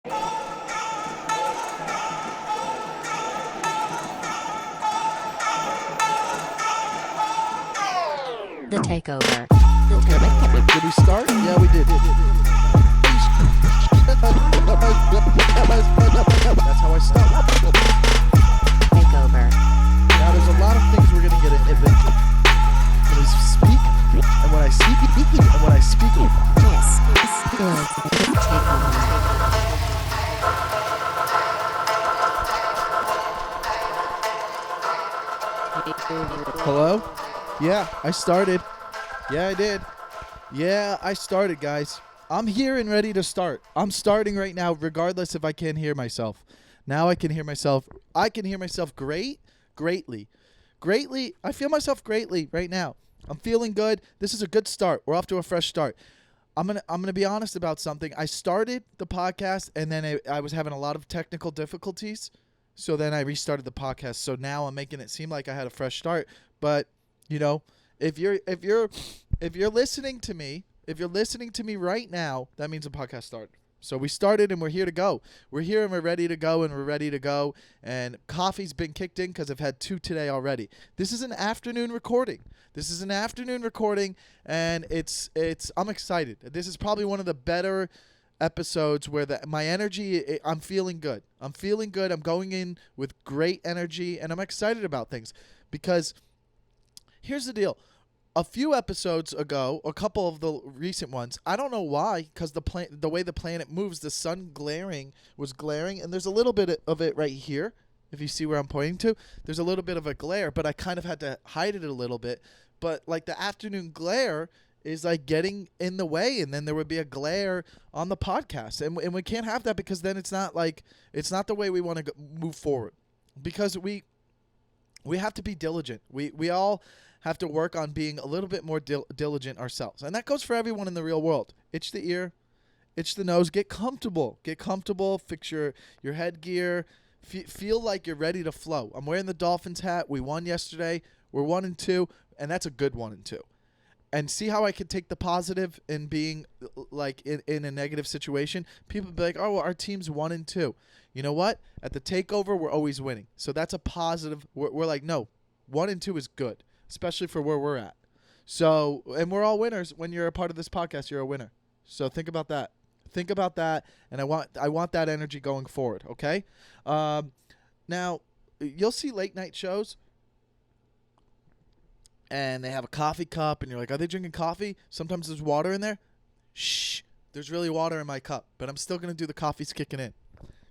The Takeover. Okay. Did we start? Yeah, we did. That's how I start. Takeover. Now, there's a lot of things we're going to get into. When I speak, and when I speak, and when I speak. This is the Takeover. Hello? Yeah, I started. Yeah, I did. Yeah, I started, guys. I'm here and ready to start. I'm starting right now, regardless if I can't hear myself. Now I can hear myself. I can hear myself greatly. I feel myself greatly right now. I'm feeling good. This is a good start. We're off to a fresh start. I'm gonna be honest about something. I started the podcast, and then I was having a lot of technical difficulties. So then I restarted the podcast. So now I'm making it seem like I had a fresh start. But you know, if you're listening to me, right now, that means the podcast started. So we started and we're here to go. We're here and we're ready to go and coffee's been kicked in because I've had 2 today already. This is an afternoon recording. And I'm excited. This is probably one of the better episodes where my energy, I'm feeling good. I'm going in with great energy and I'm excited about things because here's the deal. A few episodes ago, a couple of the recent ones, I don't know why, because the way the planet moves, the sun was glaring, and there's a little bit of it right here. If you see where I'm pointing to, there's a little bit of a glare, but I kind of had to hide it a little bit. But like the afternoon glare is like getting in the way, and then there would be a glare on the podcast, and we can't have that because then it's not the way we want to move forward, because we have to be diligent. We all have to work on being a little bit more diligent ourselves. And that goes for everyone in the real world. Itch the ear, itch the nose, get comfortable, fix your headgear, feel like you're ready to flow. I'm wearing the Dolphins hat. We won yesterday. We're 1-2, and that's a good 1-2. And see how I could take the positive in being like in a negative situation? People be like, oh, well, our team's 1-2. You know what? At the Takeover, we're always winning. So that's a positive. We're like, no, 1-2 is good, especially for where we're at. So, and we're all winners. When you're a part of this podcast, you're a winner. So think about that. And I want that energy going forward, okay? Now, you'll see late night shows, and they have a coffee cup, and you're like, are they drinking coffee? Sometimes there's water in there. Shh, there's really water in my cup, but I'm still going to do the coffee's kicking in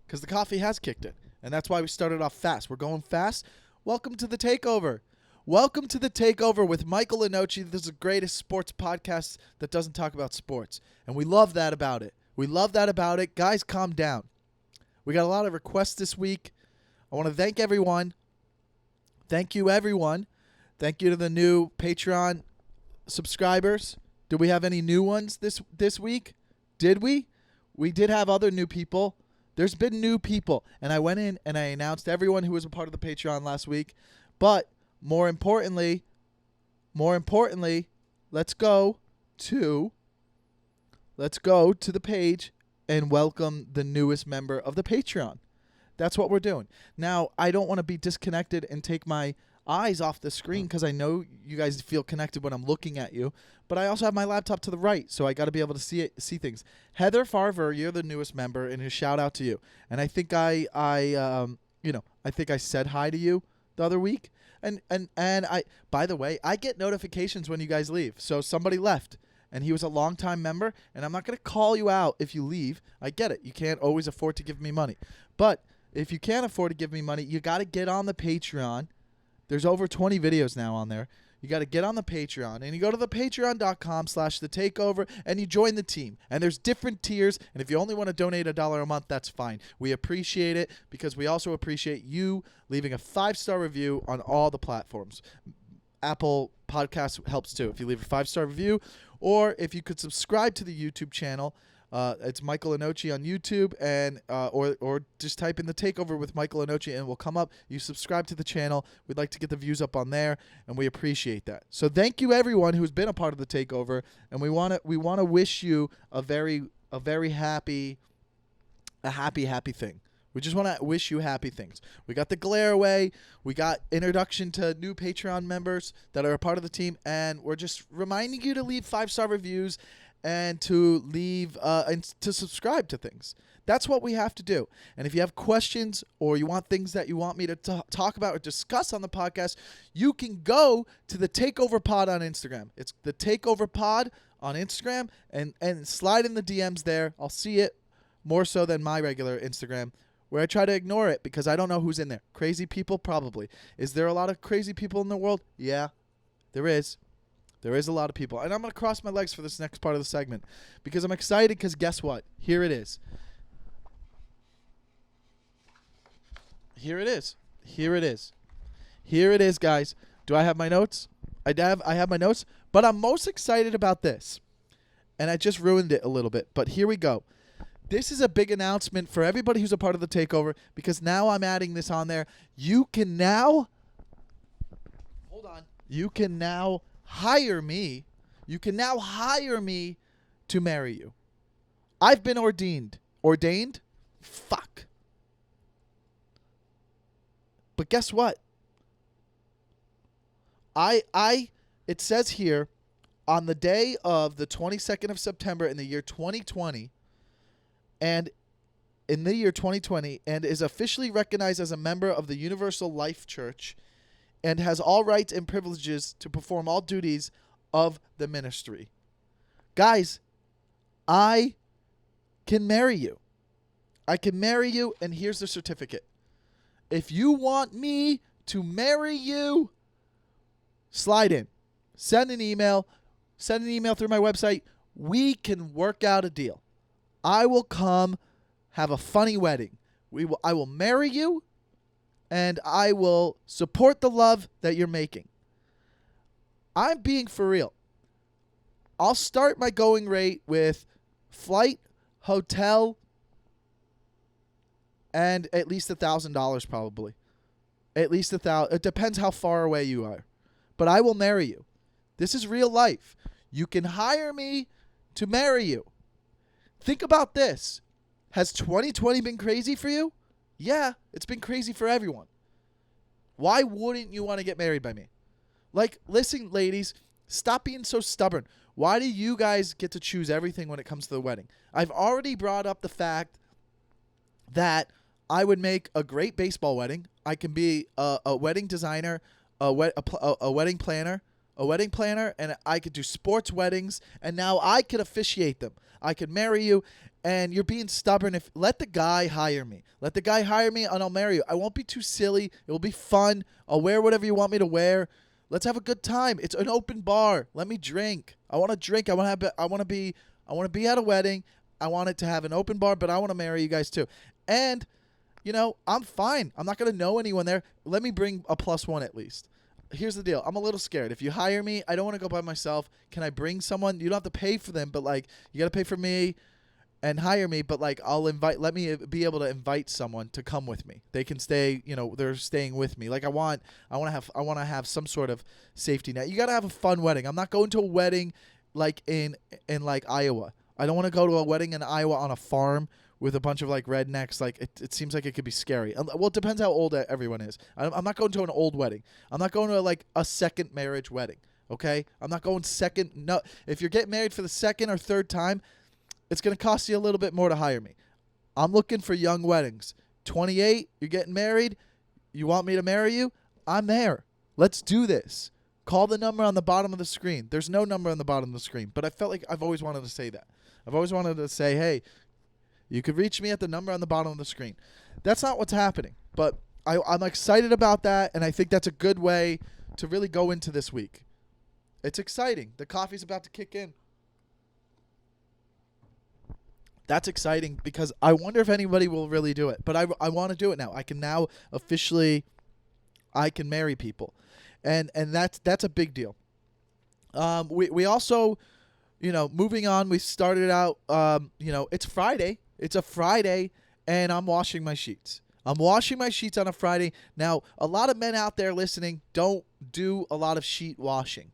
because the coffee has kicked in, and that's why we started off fast. We're going fast. Welcome to the Takeover. Welcome to the Takeover with Michael Lenoci. This is the greatest sports podcast that doesn't talk about sports, and we love that about it. Guys, calm down. We got a lot of requests this week. I want to thank everyone. Thank you, everyone. Thank you to the new Patreon subscribers. Do we have any new ones this week? Did we? We did have other new people. There's been new people. And I went in and I announced everyone who was a part of the Patreon last week. But more importantly, let's go to the page and welcome the newest member of the Patreon. That's what we're doing. Now, I don't want to be disconnected and take my eyes off the screen because I know you guys feel connected when I'm looking at you, but I also have my laptop to the right, so I got to be able to see things. Heather Farver, you're the newest member, and a shout out to you. And I think I think I said hi to you the other week. And I, by the way, I get notifications when you guys leave. So somebody left, and he was a longtime member, and I'm not going to call you out if you leave. I get it. You can't always afford to give me money. But if you can't afford to give me money, you got to get on the Patreon. There's over 20 videos now on there. You got to get on the Patreon, and you go to the patreon.com/thetakeover, and you join the team. And there's different tiers, and if you only want to donate $1 a month, that's fine. We appreciate it because we also appreciate you leaving a 5-star review on all the platforms. Apple Podcasts helps too. If you leave a 5-star review, or if you could subscribe to the YouTube channel. It's Michael Lenoci on YouTube, and or just type in the Takeover with Michael Lenoci, and it will come up. You subscribe to the channel. We'd like to get the views up on there, and we appreciate that. So thank you everyone who's been a part of the Takeover, and we want to wish you a very happy a happy thing. We just want to wish you happy things. We got the glare away. We got introduction to new Patreon members that are a part of the team. And we're just reminding you to leave 5-star reviews and to leave and to subscribe to things. That's what we have to do. And if you have questions or you want things that you want me to talk about or discuss on the podcast, you can go to the Takeover Pod on Instagram. It's the Takeover Pod on Instagram and slide in the DMs there. I'll see it more so than my regular Instagram, where I try to ignore it because I don't know who's in there. Crazy people? Probably. Is there a lot of crazy people in the world? Yeah, there is. There is a lot of people. And I'm going to cross my legs for this next part of the segment because I'm excited because guess what? Here it is. Here it is. Here it is. Here it is, guys. Do I have my notes? I have my notes, but I'm most excited about this. And I just ruined it a little bit, but here we go. This is a big announcement for everybody who's a part of the Takeover because now I'm adding this on there. You can now hire me. You can now hire me to marry you. I've been ordained. Ordained? Fuck. But guess what? It says here, on the day of the 22nd of September in the year 2020, and in the year 2020, and is officially recognized as a member of the Universal Life Church, and has all rights and privileges to perform all duties of the ministry. Guys, I can marry you. I can marry you, and here's the certificate. If you want me to marry you, slide in. Send an email. Send an email through my website. We can work out a deal. I will come have a funny wedding. I will marry you, and I will support the love that you're making. I'm being for real. I'll start my going rate with flight, hotel, and at least $1,000 probably. At least $1,000. It depends how far away you are. But I will marry you. This is real life. You can hire me to marry you. Think about this. Has 2020 been crazy for you? Yeah, it's been crazy for everyone. Why wouldn't you want to get married by me? Like, listen, ladies, stop being so stubborn. Why do you guys get to choose everything when it comes to the wedding? I've already brought up the fact that I would make a great baseball wedding. I can be a wedding designer, a wedding planner, and I could do sports weddings, and now I could officiate them. I could marry you, and you're being stubborn. Let the guy hire me. Let the guy hire me, and I'll marry you. I won't be too silly. It will be fun. I'll wear whatever you want me to wear. Let's have a good time. It's an open bar. Let me drink. I want to drink. I want to be at a wedding. I want it to have an open bar, but I want to marry you guys too. And, you know, I'm fine. I'm not going to know anyone there. Let me bring a +1 at least. Here's the deal. I'm a little scared. If you hire me, I don't want to go by myself. Can I bring someone? You don't have to pay for them, but, like, you got to pay for me and hire me. But, like, let me be able to invite someone to come with me. They can stay, you know, they're staying with me. Like, I want to have some sort of safety net. You got to have a fun wedding. I'm not going to a wedding like in like Iowa. I don't want to go to a wedding in Iowa on a farm with a bunch of, like, rednecks. Like, it seems like it could be scary. Well, it depends how old everyone is. I'm not going to an old wedding. I'm not going to, like, a second marriage wedding, okay? I'm not going second. No, if you're getting married for the second or third time, it's going to cost you a little bit more to hire me. I'm looking for young weddings. 28, you're getting married. You want me to marry you? I'm there. Let's do this. Call the number on the bottom of the screen. There's no number on the bottom of the screen, but I felt like I've always wanted to say that. I've always wanted to say, hey, you could reach me at the number on the bottom of the screen. That's not what's happening, but I'm excited about that, and I think that's a good way to really go into this week. It's exciting. The coffee's about to kick in. That's exciting because I wonder if anybody will really do it, but I want to do it now. I can now officially, I can marry people, and that's a big deal. We also, you know, moving on, we started out, you know, it's Friday. It's a Friday, and I'm washing my sheets. I'm washing my sheets on a Friday. Now, a lot of men out there listening don't do a lot of sheet washing.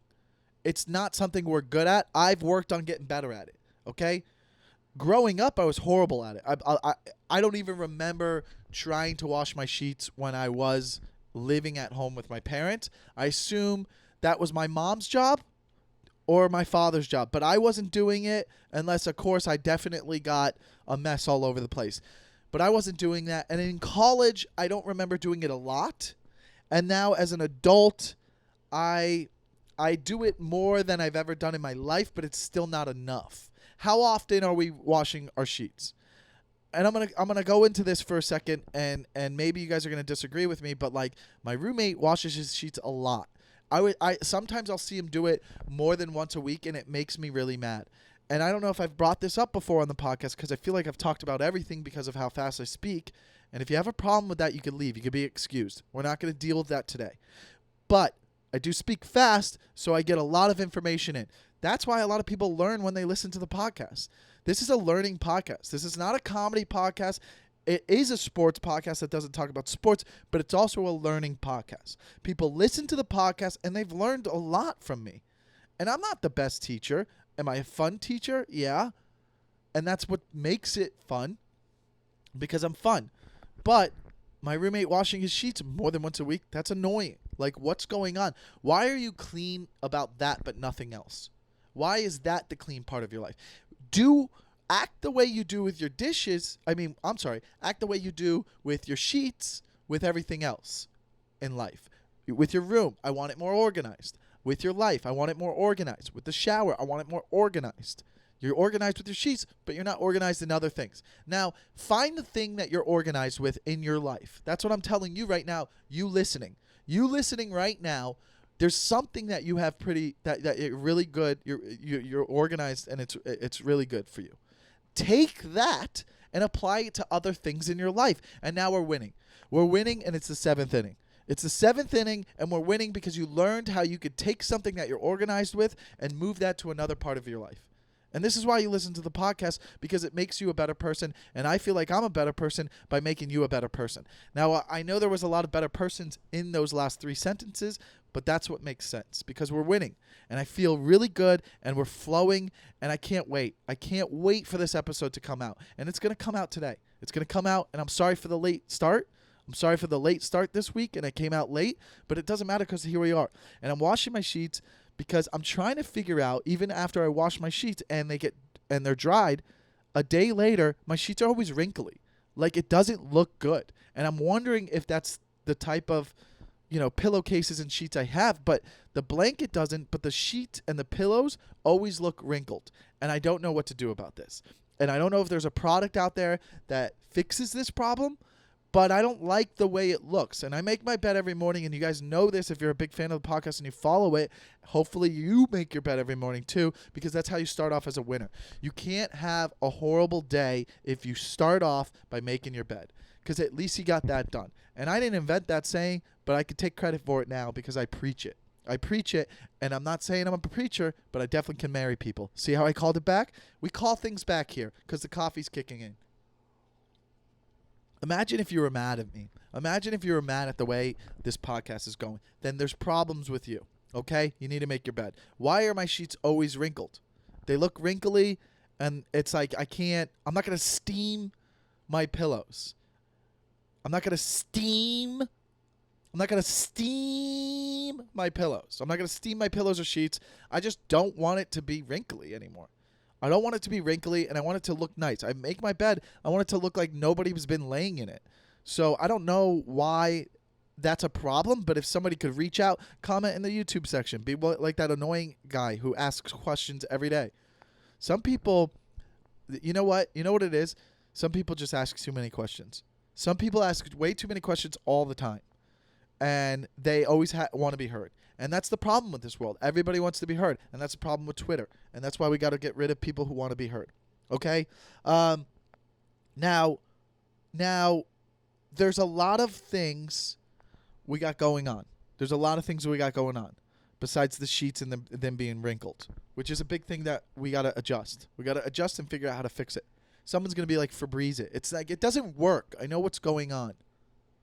It's not something we're good at. I've worked on getting better at it, okay? growing up, I was horrible at it. I don't even remember trying to wash my sheets when I was living at home with my parents. I assume that was my mom's job or my father's job, but I wasn't doing it unless, of course, I definitely got a mess all over the place. But I wasn't doing that. And in college, I don't remember doing it a lot. And now as an adult, I do it more than I've ever done in my life, but it's still not enough. How often are we washing our sheets? And I'm gonna go into this for a second, and maybe you guys are gonna disagree with me, but like my roommate washes his sheets a lot. I sometimes I'll see him do it more than once a week, and it makes me really mad. And I don't know if I've brought this up before on the podcast because I feel like I've talked about everything because of how fast I speak. And if you have a problem with that, you can leave. You can be excused. We're not going to deal with that today. But I do speak fast, so I get a lot of information in. That's why a lot of people learn when they listen to the podcast. This is a learning podcast. This is not a comedy podcast. It is a sports podcast that doesn't talk about sports, but it's also a learning podcast. People listen to the podcast, and they've learned a lot from me. And I'm not the best teacher. Am I a fun teacher? Yeah. And that's what makes it fun, because I'm fun. But my roommate washing his sheets more than once a week, that's annoying. Like, what's going on? Why are you clean about that but nothing else? Why is that the clean part of your life? Act the way you do with your dishes. Act the way you do with your sheets, with everything else in life. With your room, I want it more organized. With your life, I want it more organized. With the shower, I want it more organized. You're organized with your sheets, but you're not organized in other things. Now, find the thing that you're organized with in your life. That's what I'm telling you right now, you listening. You listening right now, there's something that you have that you're really good. You're organized, and it's really good for you. Take that and apply it to other things in your life. And now we're winning. We're winning, and it's the 7th inning. It's the 7th inning, and we're winning because you learned how you could take something that you're organized with and move that to another part of your life. And this is why you listen to the podcast, because it makes you a better person, and I feel like I'm a better person by making you a better person. Now, I know there was a lot of better persons in those last 3 sentences, but that's what makes sense, because we're winning, and I feel really good, and we're flowing, and I can't wait. I can't wait for this episode to come out, and it's going to come out today. It's going to come out, and I'm sorry for the late start. I'm sorry for the late start this week, and it came out late, but it doesn't matter because here we are. And I'm washing my sheets because I'm trying to figure out, even after I wash my sheets and they're dried, a day later, my sheets are always wrinkly. Like, it doesn't look good. And I'm wondering if that's the type of, pillowcases and sheets I have, but the blanket doesn't, but the sheet and the pillows always look wrinkled. And I don't know what to do about this. And I don't know if there's a product out there that fixes this problem, but I don't like the way it looks. And I make my bed every morning, and you guys know this if you're a big fan of the podcast and you follow it. Hopefully you make your bed every morning too, because that's how you start off as a winner. You can't have a horrible day if you start off by making your bed, because at least you got that done. And I didn't invent that saying, but I could take credit for it now because I preach it. I preach it, and I'm not saying I'm a preacher, but I definitely can marry people. See how I called it back? We call things back here because the coffee's kicking in. Imagine if you were mad at me. Imagine if you were mad at the way this podcast is going. Then there's problems with you, okay? You need to make your bed. Why are my sheets always wrinkled? They look wrinkly, and it's like I'm not going to steam my pillows. I'm not going to steam my pillows. I'm not going to steam my pillows or sheets. I just don't want it to be wrinkly anymore. I don't want it to be wrinkly, and I want it to look nice. I make my bed. I want it to look like nobody's been laying in it. So I don't know why that's a problem, but if somebody could reach out, comment in the YouTube section. Be like that annoying guy who asks questions every day. Some people, you know what? You know what it is? Some people just ask too many questions. Some people ask way too many questions all the time, and they always want to be heard. And that's the problem with this world. Everybody wants to be heard. And that's the problem with Twitter. And that's why we got to get rid of people who want to be heard. Okay? Now, there's a lot of things we got going on. There's a lot of things we got going on besides the sheets and them being wrinkled, which is a big thing that we got to adjust. We got to adjust and figure out how to fix it. Someone's going to be like, Febreze it. It's like, it doesn't work. I know what's going on.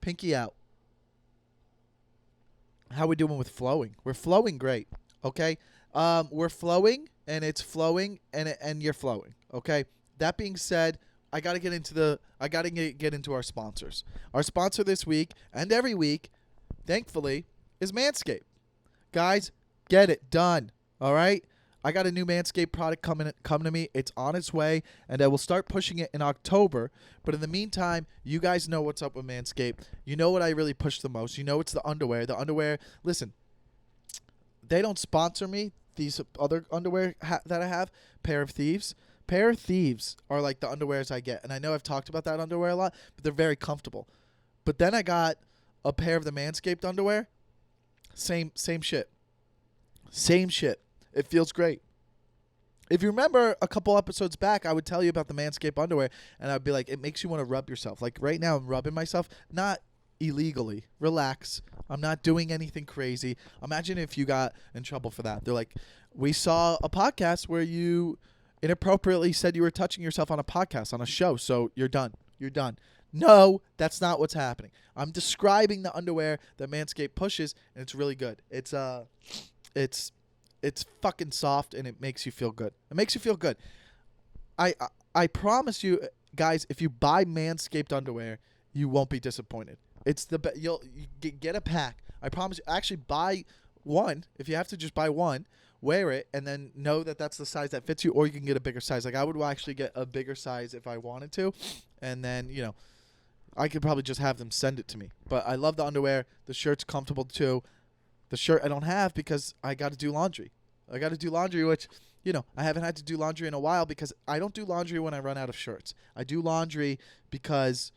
Pinky out. How we doing with flowing? We're flowing great, okay? We're flowing, and it's flowing, and you're flowing, okay? that being said, I gotta get into our sponsors. Our sponsor this week and every week, thankfully, is Manscaped. Guys, get it done. All right. I got a new Manscaped product coming to me. It's on its way, and I will start pushing it in October. But in the meantime, you guys know what's up with Manscaped. You know what I really push the most. You know it's the underwear. The underwear, listen, they don't sponsor me. These other underwear that I have, Pair of Thieves. Pair of Thieves are like the underwears I get. And I know I've talked about that underwear a lot, but they're very comfortable. But then I got a pair of the Manscaped underwear. Same shit. Same shit. It feels great. If you remember a couple episodes back, I would tell you about the Manscaped underwear, and I'd be like, it makes you want to rub yourself. Like right now, I'm rubbing myself, not illegally. Relax. I'm not doing anything crazy. Imagine if you got in trouble for that. They're like, we saw a podcast where you inappropriately said you were touching yourself on a podcast, on a show, so you're done. You're done. No, that's not what's happening. I'm describing the underwear that Manscaped pushes, and it's really good. It's fucking soft, and it makes you feel good. It makes you feel good. I promise you, guys, if you buy Manscaped underwear, you won't be disappointed. It's the you get a pack. I promise you. Actually, buy one. If you have to, just buy one. Wear it, and then know that that's the size that fits you, or you can get a bigger size. Like I would actually get a bigger size if I wanted to, and then I could probably just have them send it to me. But I love the underwear. The shirt's comfortable too. The shirt I don't have because I got to do laundry. Which, I haven't had to do laundry in a while because I don't do laundry when I run out of shirts. I do laundry because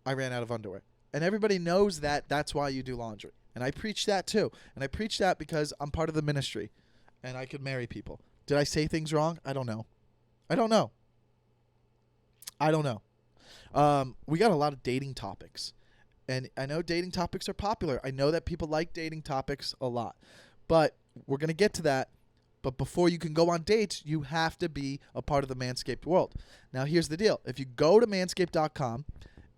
I ran out of underwear. And everybody knows that that's why you do laundry. And I preach that too. And I preach that because I'm part of the ministry and I could marry people. Did I say things wrong? I don't know. We got a lot of dating topics. And I know dating topics are popular. I know that people like dating topics a lot. But we're going to get to that. But before you can go on dates, you have to be a part of the Manscaped world. Now, here's the deal. If you go to manscaped.com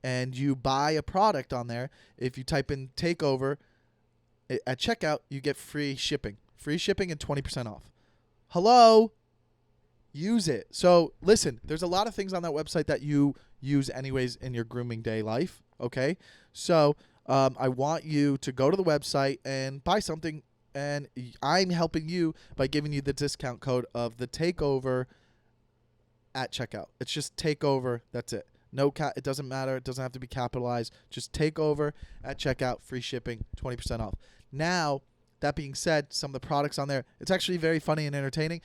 and you buy a product on there, if you type in Takeover at checkout, you get free shipping. Free shipping and 20% off. Hello? Use it. So, listen, there's a lot of things on that website that you use anyways in your grooming day life, okay? So, I want you to go to the website and buy something, and I'm helping you by giving you the discount code of the Takeover at checkout. It's just Takeover. That's it. It doesn't matter. It doesn't have to be capitalized. Just Takeover at checkout. Free shipping. 20% off. Now, that being said, some of the products on there, it's actually very funny and entertaining.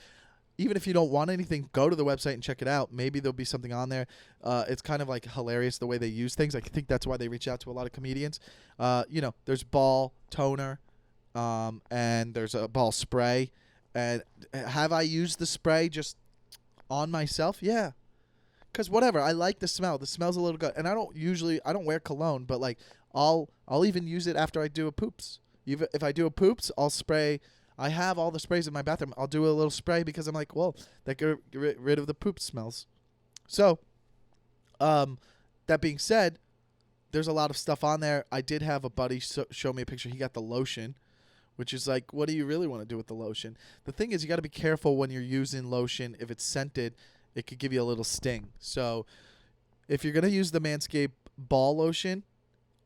Even if you don't want anything, go to the website and check it out. Maybe there'll be something on there. It's kind of like hilarious the way they use things. I think that's why they reach out to a lot of comedians. There's ball toner, and there's a ball spray. And have I used the spray just on myself? Yeah. Because whatever, I like the smell. The smell's a little good. And I don't wear cologne, but like I'll even use it after I do a poops. If I do a poops, I'll spray. I have all the sprays in my bathroom. I'll do a little spray because I'm like, well, that get rid of the poop smells. So, that being said, there's a lot of stuff on there. I did have a buddy show me a picture. He got the lotion, which is like, what do you really want to do with the lotion? The thing is, you got to be careful when you're using lotion. If it's scented, it could give you a little sting. So, if you're going to use the Manscaped ball lotion,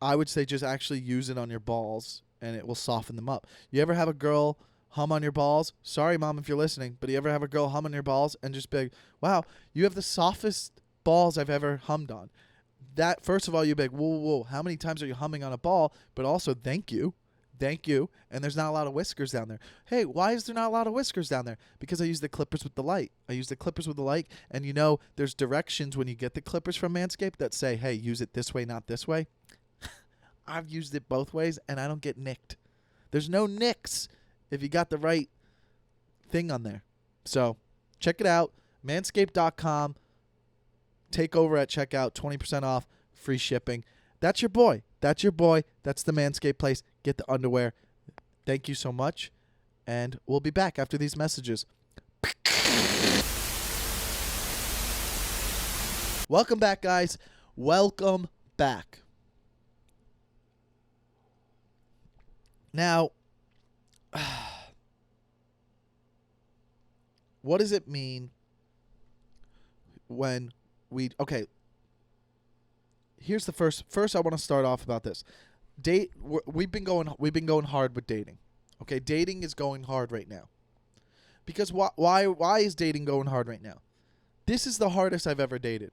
I would say just actually use it on your balls, and it will soften them up. You ever have a girl hum on your balls? Sorry, Mom, if you're listening, but you ever have a girl hum on your balls and just be like, wow, you have the softest balls I've ever hummed on. That, first of all, you'd be like, whoa, how many times are you humming on a ball? But also, thank you. And there's not a lot of whiskers down there. Hey, why is there not a lot of whiskers down there? Because I use the clippers with the light. And there's directions when you get the clippers from Manscaped that say, hey, use it this way, not this way. I've used it both ways, and I don't get nicked. There's no nicks if you got the right thing on there. So check it out. Manscaped.com. Takeover at checkout. 20% off. Free shipping. That's your boy. That's the Manscaped place. Get the underwear. Thank you so much. And we'll be back after these messages. Welcome back, guys. Welcome back. Now, what does it mean when okay. Here's the first I want to start off about this. We've been going hard with dating. Okay, dating is going hard right now. Because why is dating going hard right now? This is the hardest I've ever dated.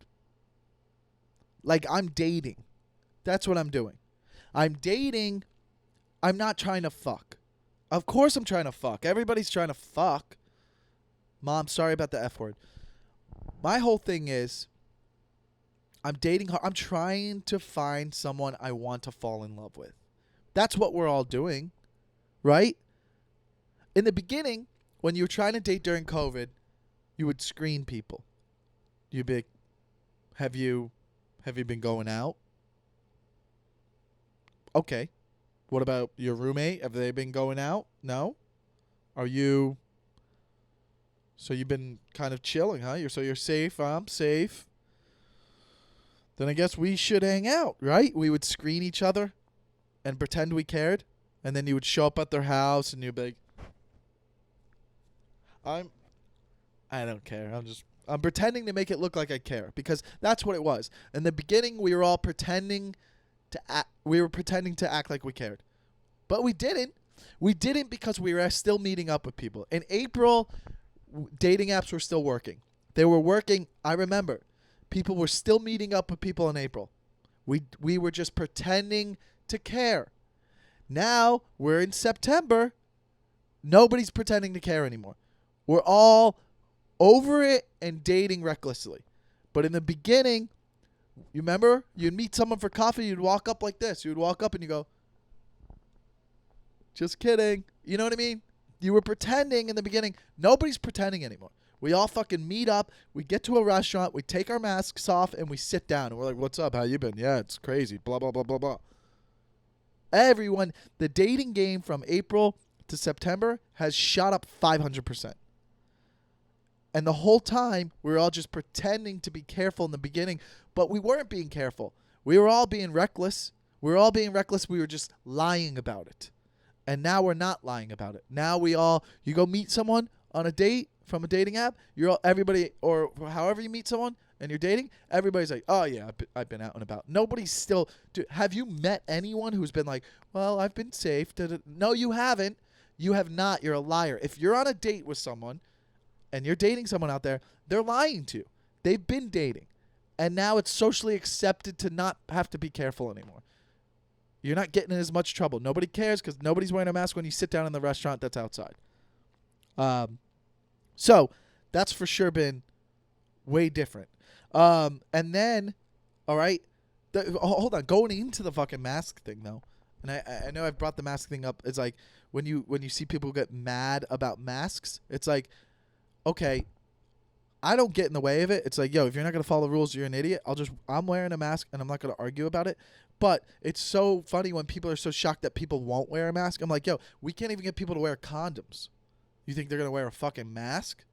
Like, I'm dating. That's what I'm doing. I'm dating. I'm not trying to fuck. Of course I'm trying to fuck. Everybody's trying to fuck. Mom, sorry about the F word. My whole thing is I'm dating hard. I'm trying to find someone I want to fall in love with. That's what we're all doing, right? In the beginning, when you were trying to date during COVID, you would screen people. You'd be like, have you been going out? Okay. What about your roommate? Have they been going out? No? So you've been kind of chilling, huh? You're safe. I'm safe. Then I guess we should hang out, right? We would screen each other and pretend we cared. And then you would show up at their house and you'd be like, I don't care. I'm pretending to make it look like I care, because that's what it was. In the beginning, we were all pretending to act. We were pretending to act like we cared, but we didn't. We didn't, because we were still meeting up with people. In April, dating apps were still working. They were working. I remember, people were still meeting up with people in April. We were just pretending to care. Now we're in September. Nobody's pretending to care anymore. We're all over it and dating recklessly. But in the beginning, you remember? You'd meet someone for coffee. You'd walk up like this. You'd walk up and you go, just kidding. You know what I mean? You were pretending in the beginning. Nobody's pretending anymore. We all fucking meet up. We get to a restaurant. We take our masks off and we sit down. And we're like, what's up? How you been? Yeah, it's crazy. Blah, blah, blah, blah, blah. Everyone, the dating game from April to September has shot up 500%. And the whole time, we were all just pretending to be careful in the beginning, but we weren't being careful. We were all being reckless. We were just lying about it. And now we're not lying about it. Now you go meet someone on a date from a dating app, everybody, or however you meet someone and you're dating, everybody's like, oh yeah, I've been out and about. Nobody's still, dude, have you met anyone who's been like, well, I've been safe. No, you haven't. You have not. You're a liar. If you're on a date with someone, and you're dating someone out there, they're lying to you. They've been dating. And now it's socially accepted to not have to be careful anymore. You're not getting in as much trouble. Nobody cares because nobody's wearing a mask when you sit down in the restaurant that's outside. So that's for sure been way different. And then, all right, hold on. Going into the fucking mask thing, though, and I know I've brought the mask thing up. It's like when you see people get mad about masks, it's like, okay, I don't get in the way of it. It's like, yo, if you're not going to follow the rules, you're an idiot. I'm wearing a mask and I'm not going to argue about it. But it's so funny when people are so shocked that people won't wear a mask. I'm like, yo, we can't even get people to wear condoms. You think they're going to wear a fucking mask?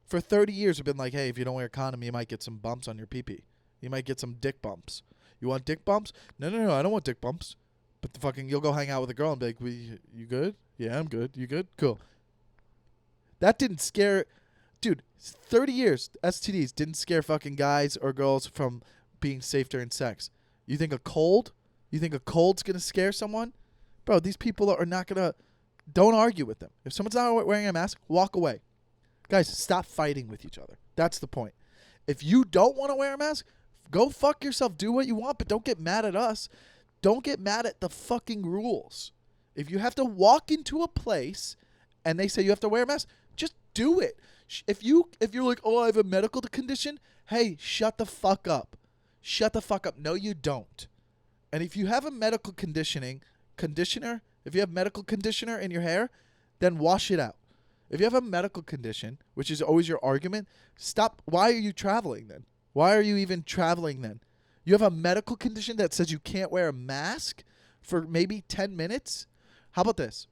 For 30 years, we've been like, hey, if you don't wear a condom, you might get some bumps on your pee-pee. You might get some dick bumps. You want dick bumps? No, I don't want dick bumps. But you'll go hang out with a girl and be like, you good? Yeah, I'm good. You good? Cool. That didn't scare... Dude, 30 years, STDs didn't scare fucking guys or girls from being safe during sex. You think a cold's going to scare someone? Bro, these people are not going to... Don't argue with them. If someone's not wearing a mask, walk away. Guys, stop fighting with each other. That's the point. If you don't want to wear a mask, go fuck yourself. Do what you want, but don't get mad at us. Don't get mad at the fucking rules. If you have to walk into a place and they say you have to wear a mask, just do it. If you're like, oh, I have a medical condition, hey, shut the fuck up. Shut the fuck up. No, you don't. And if you have a medical conditioner, if you have medical conditioner in your hair, then wash it out. If you have a medical condition, which is always your argument, stop. Why are you traveling then? Why are you even traveling then? You have a medical condition that says you can't wear a mask for maybe 10 minutes? How about this?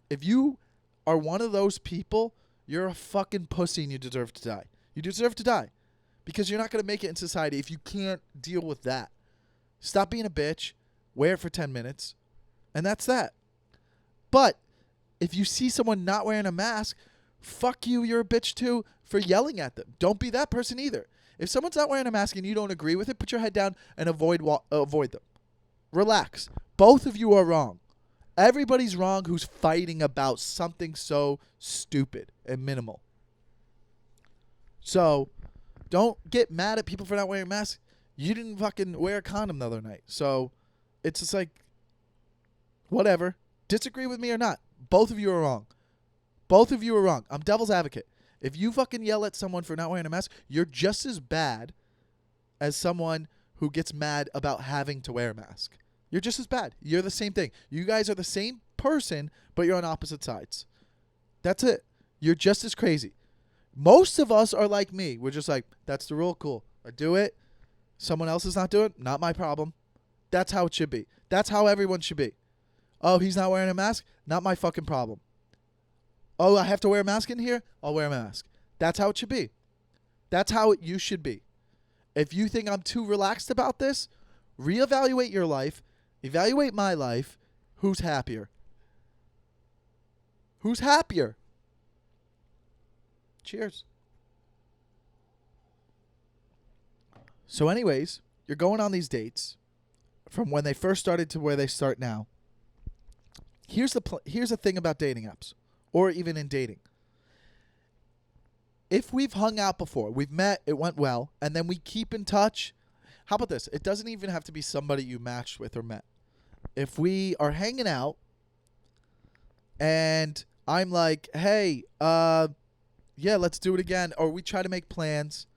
If you are one of those people, you're a fucking pussy and you deserve to die. You deserve to die because you're not going to make it in society if you can't deal with that. Stop being a bitch. Wear it for 10 minutes. And that's that. But if you see someone not wearing a mask, fuck you, you're a bitch too for yelling at them. Don't be that person either. If someone's not wearing a mask and you don't agree with it, put your head down and avoid them. Relax. Both of you are wrong. Everybody's wrong who's fighting about something so stupid and minimal. So don't get mad at people for not wearing masks. You didn't fucking wear a condom the other night. So it's just like, whatever. Disagree with me or not. Both of you are wrong. Both of you are wrong. I'm devil's advocate. If you fucking yell at someone for not wearing a mask, you're just as bad as someone who gets mad about having to wear a mask. You're just as bad. You're the same thing. You guys are the same person, but you're on opposite sides. That's it. You're just as crazy. Most of us are like me. We're just like, that's the rule. Cool. I do it. Someone else is not doing it. Not my problem. That's how it should be. That's how everyone should be. Oh, he's not wearing a mask? Not my fucking problem. Oh, I have to wear a mask in here? I'll wear a mask. That's how it should be. That's how you should be. If you think I'm too relaxed about this, reevaluate your life. Evaluate my life. Who's happier? Who's happier? Cheers. So anyways, you're going on these dates from when they first started to where they start now. Here's the thing about dating apps, or even in dating. If we've hung out before, we've met, it went well, and then we keep in touch. How about this? It doesn't even have to be somebody you matched with or met. If we are hanging out and I'm like, hey, yeah, let's do it again, or we try to make plans.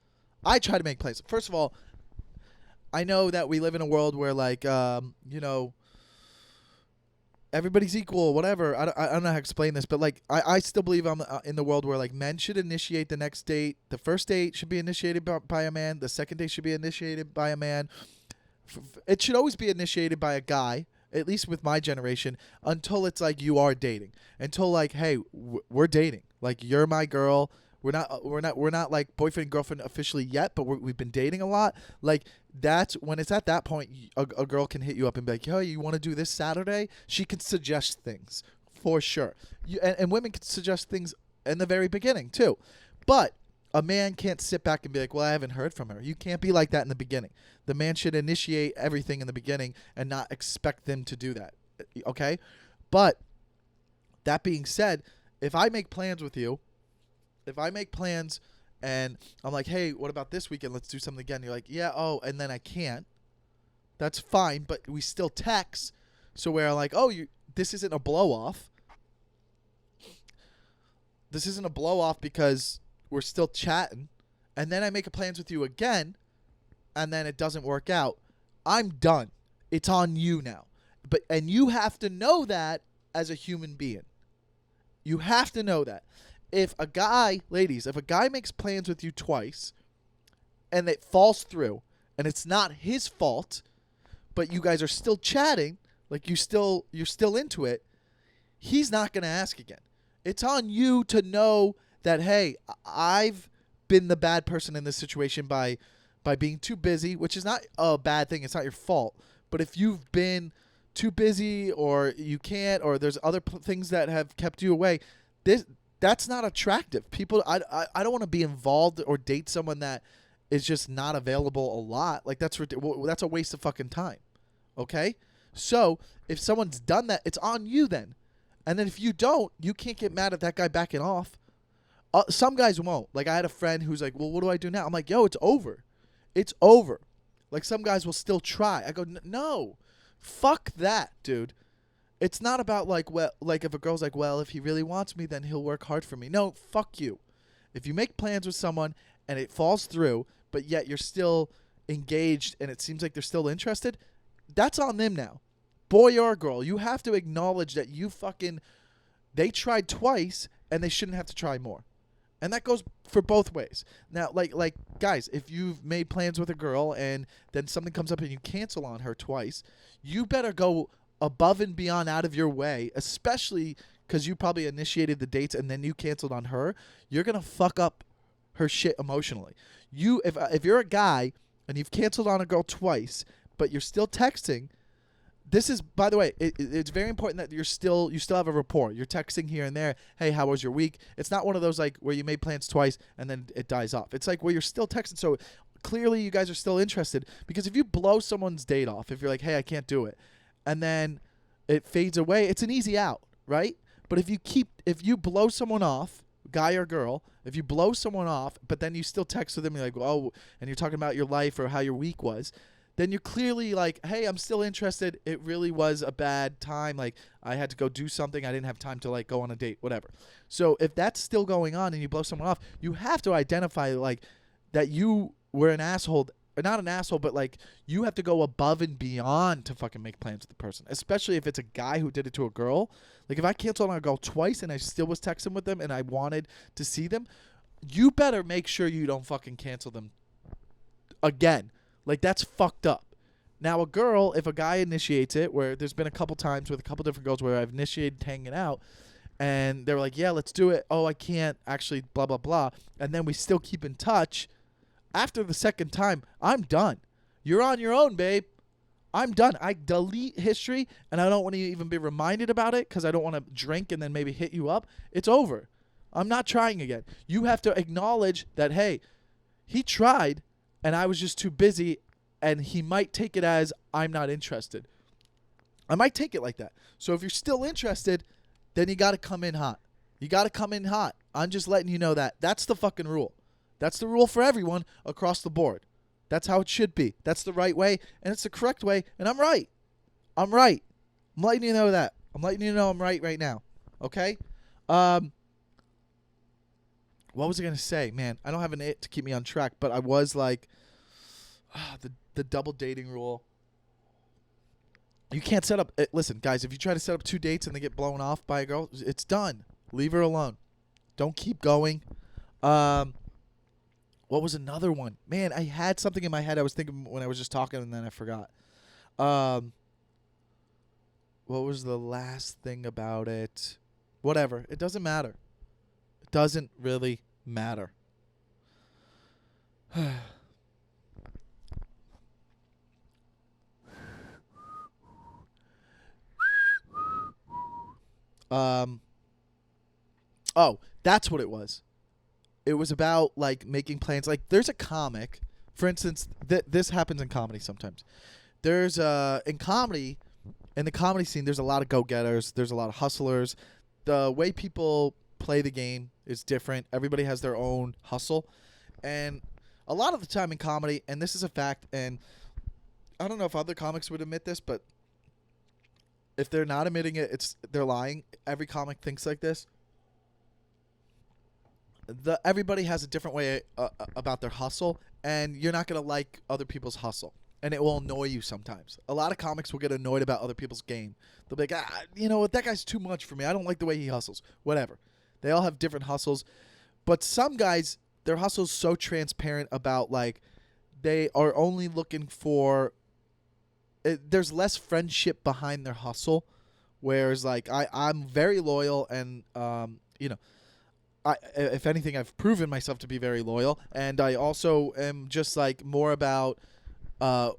I try to make plans. First of all, I know that we live in a world where, like, everybody's equal, whatever. I don't know how to explain this, but, like, I still believe I'm in the world where, like, men should initiate the next date. The first date should be initiated by a man. The second date should be initiated by a man. It should always be initiated by a guy, at least with my generation, until it's like you are dating. Until, like, hey, we're dating. Like, you're my girl. We're not like boyfriend and girlfriend officially yet, but we've been dating a lot. Like, that's when it's at that point, a girl can hit you up and be like, yo, you want to do this Saturday? She can suggest things for sure. And women can suggest things in the very beginning too. But a man can't sit back and be like, well, I haven't heard from her. You can't be like that in the beginning. The man should initiate everything in the beginning and not expect them to do that. Okay? But that being said, if I make plans with you, and I'm like, hey, what about this weekend? Let's do something again. You're like, yeah, oh, and then I can't. That's fine, but we still text. So we're like, oh, this isn't a blow-off. This isn't a blow-off because we're still chatting. And then I make plans with you again, and then it doesn't work out. I'm done. It's on you now. And you have to know that as a human being. You have to know that. If a guy makes plans with you twice and it falls through and it's not his fault, but you guys are still chatting, like you're still into it, he's not going to ask again. It's on you to know that, hey, I've been the bad person in this situation by being too busy, which is not a bad thing. It's not your fault. But if you've been too busy or you can't, or there's other things that have kept you away, that's not attractive. People, I don't want to be involved or date someone that is just not available a lot. Like, that's a waste of fucking time. Okay? So, if someone's done that, it's on you then. And then if you don't, you can't get mad at that guy backing off. Some guys won't. Like, I had a friend who's like, well, what do I do now? I'm like, yo, it's over. It's over. Like, some guys will still try. I go, no. Fuck that, dude. It's not about, like, well, like, if a girl's like, well, if he really wants me, then he'll work hard for me. No, fuck you. If you make plans with someone and it falls through, but yet you're still engaged and it seems like they're still interested, that's on them now. Boy or girl, you have to acknowledge that they tried twice and they shouldn't have to try more. And that goes for both ways. Now, like guys, if you've made plans with a girl and then something comes up and you cancel on her twice, you better go above and beyond out of your way, especially because you probably initiated the dates and then you canceled on her. You're going to fuck up her shit emotionally. If you're a guy and you've canceled on a girl twice, but you're still texting, this is, by the way, it's very important that you still have a rapport. You're texting here and there. Hey, how was your week? It's not one of those like where you made plans twice and then it dies off. It's like where you're still texting. So clearly you guys are still interested. Because if you blow someone's date off, if you're like, hey, I can't do it, and then it fades away, it's an easy out, right? But if you blow someone off, guy or girl, if you blow someone off, but then you still text with them, you're like, oh, and you're talking about your life or how your week was, then you're clearly like, hey, I'm still interested. It really was a bad time. Like, I had to go do something. I didn't have time to, like, go on a date, whatever. So if that's still going on and you blow someone off, you have to identify, like, that you were an asshole. Or not an asshole, but, like, you have to go above and beyond to fucking make plans with the person, especially if it's a guy who did it to a girl. Like, if I canceled on a girl twice and I still was texting with them and I wanted to see them, you better make sure you don't fucking cancel them again. Like, that's fucked up. Now, a girl, if a guy initiates it, where there's been a couple times with a couple different girls where I've initiated hanging out, and they're like, yeah, let's do it. Oh, I can't actually, blah, blah, blah. And then we still keep in touch. After the second time, I'm done. You're on your own, babe. I'm done. I delete history, and I don't want to even be reminded about it because I don't want to drink and then maybe hit you up. It's over. I'm not trying again. You have to acknowledge that, hey, he tried, and I was just too busy, and he might take it as I'm not interested. I might take it like that. So if you're still interested, then you got to come in hot. You got to come in hot. I'm just letting you know that. That's the fucking rule. That's the rule for everyone across the board. That's how it should be. That's the right way, and it's the correct way, and I'm right. I'm right. I'm letting you know that. I'm letting you know I'm right now. Okay? What was I going to say? Man, I don't have an it to keep me on track, but I was like, the double dating rule. You can't set up... listen, guys, if you try to set up 2 dates and they get blown off by a girl, it's done. Leave her alone. Don't keep going. What was another one? Man, I had something in my head I was thinking when I was just talking, and then I forgot. What was the last thing about it? Whatever. It doesn't matter. It doesn't really matter. Oh, that's what it was. It was about, like, making plans. Like, there's a comic, for instance, this happens in comedy sometimes. There's in comedy, in the comedy scene, there's a lot of go-getters. There's a lot of hustlers. The way people play the game is different. Everybody has their own hustle. And a lot of the time in comedy, and this is a fact, and I don't know if other comics would admit this, but if they're not admitting it, they're lying. Every comic thinks like this. Everybody has a different way about their hustle, and you're not going to like other people's hustle, and it will annoy you sometimes. A lot of comics will get annoyed about other people's game. They'll be like, you know what, that guy's too much for me. I don't like the way he hustles. Whatever. They all have different hustles, but some guys, their hustle's so transparent about, like, they are only looking for... there's less friendship behind their hustle, whereas, like, I'm very loyal, and, you know... if anything, I've proven myself to be very loyal, and I also am just, like, more about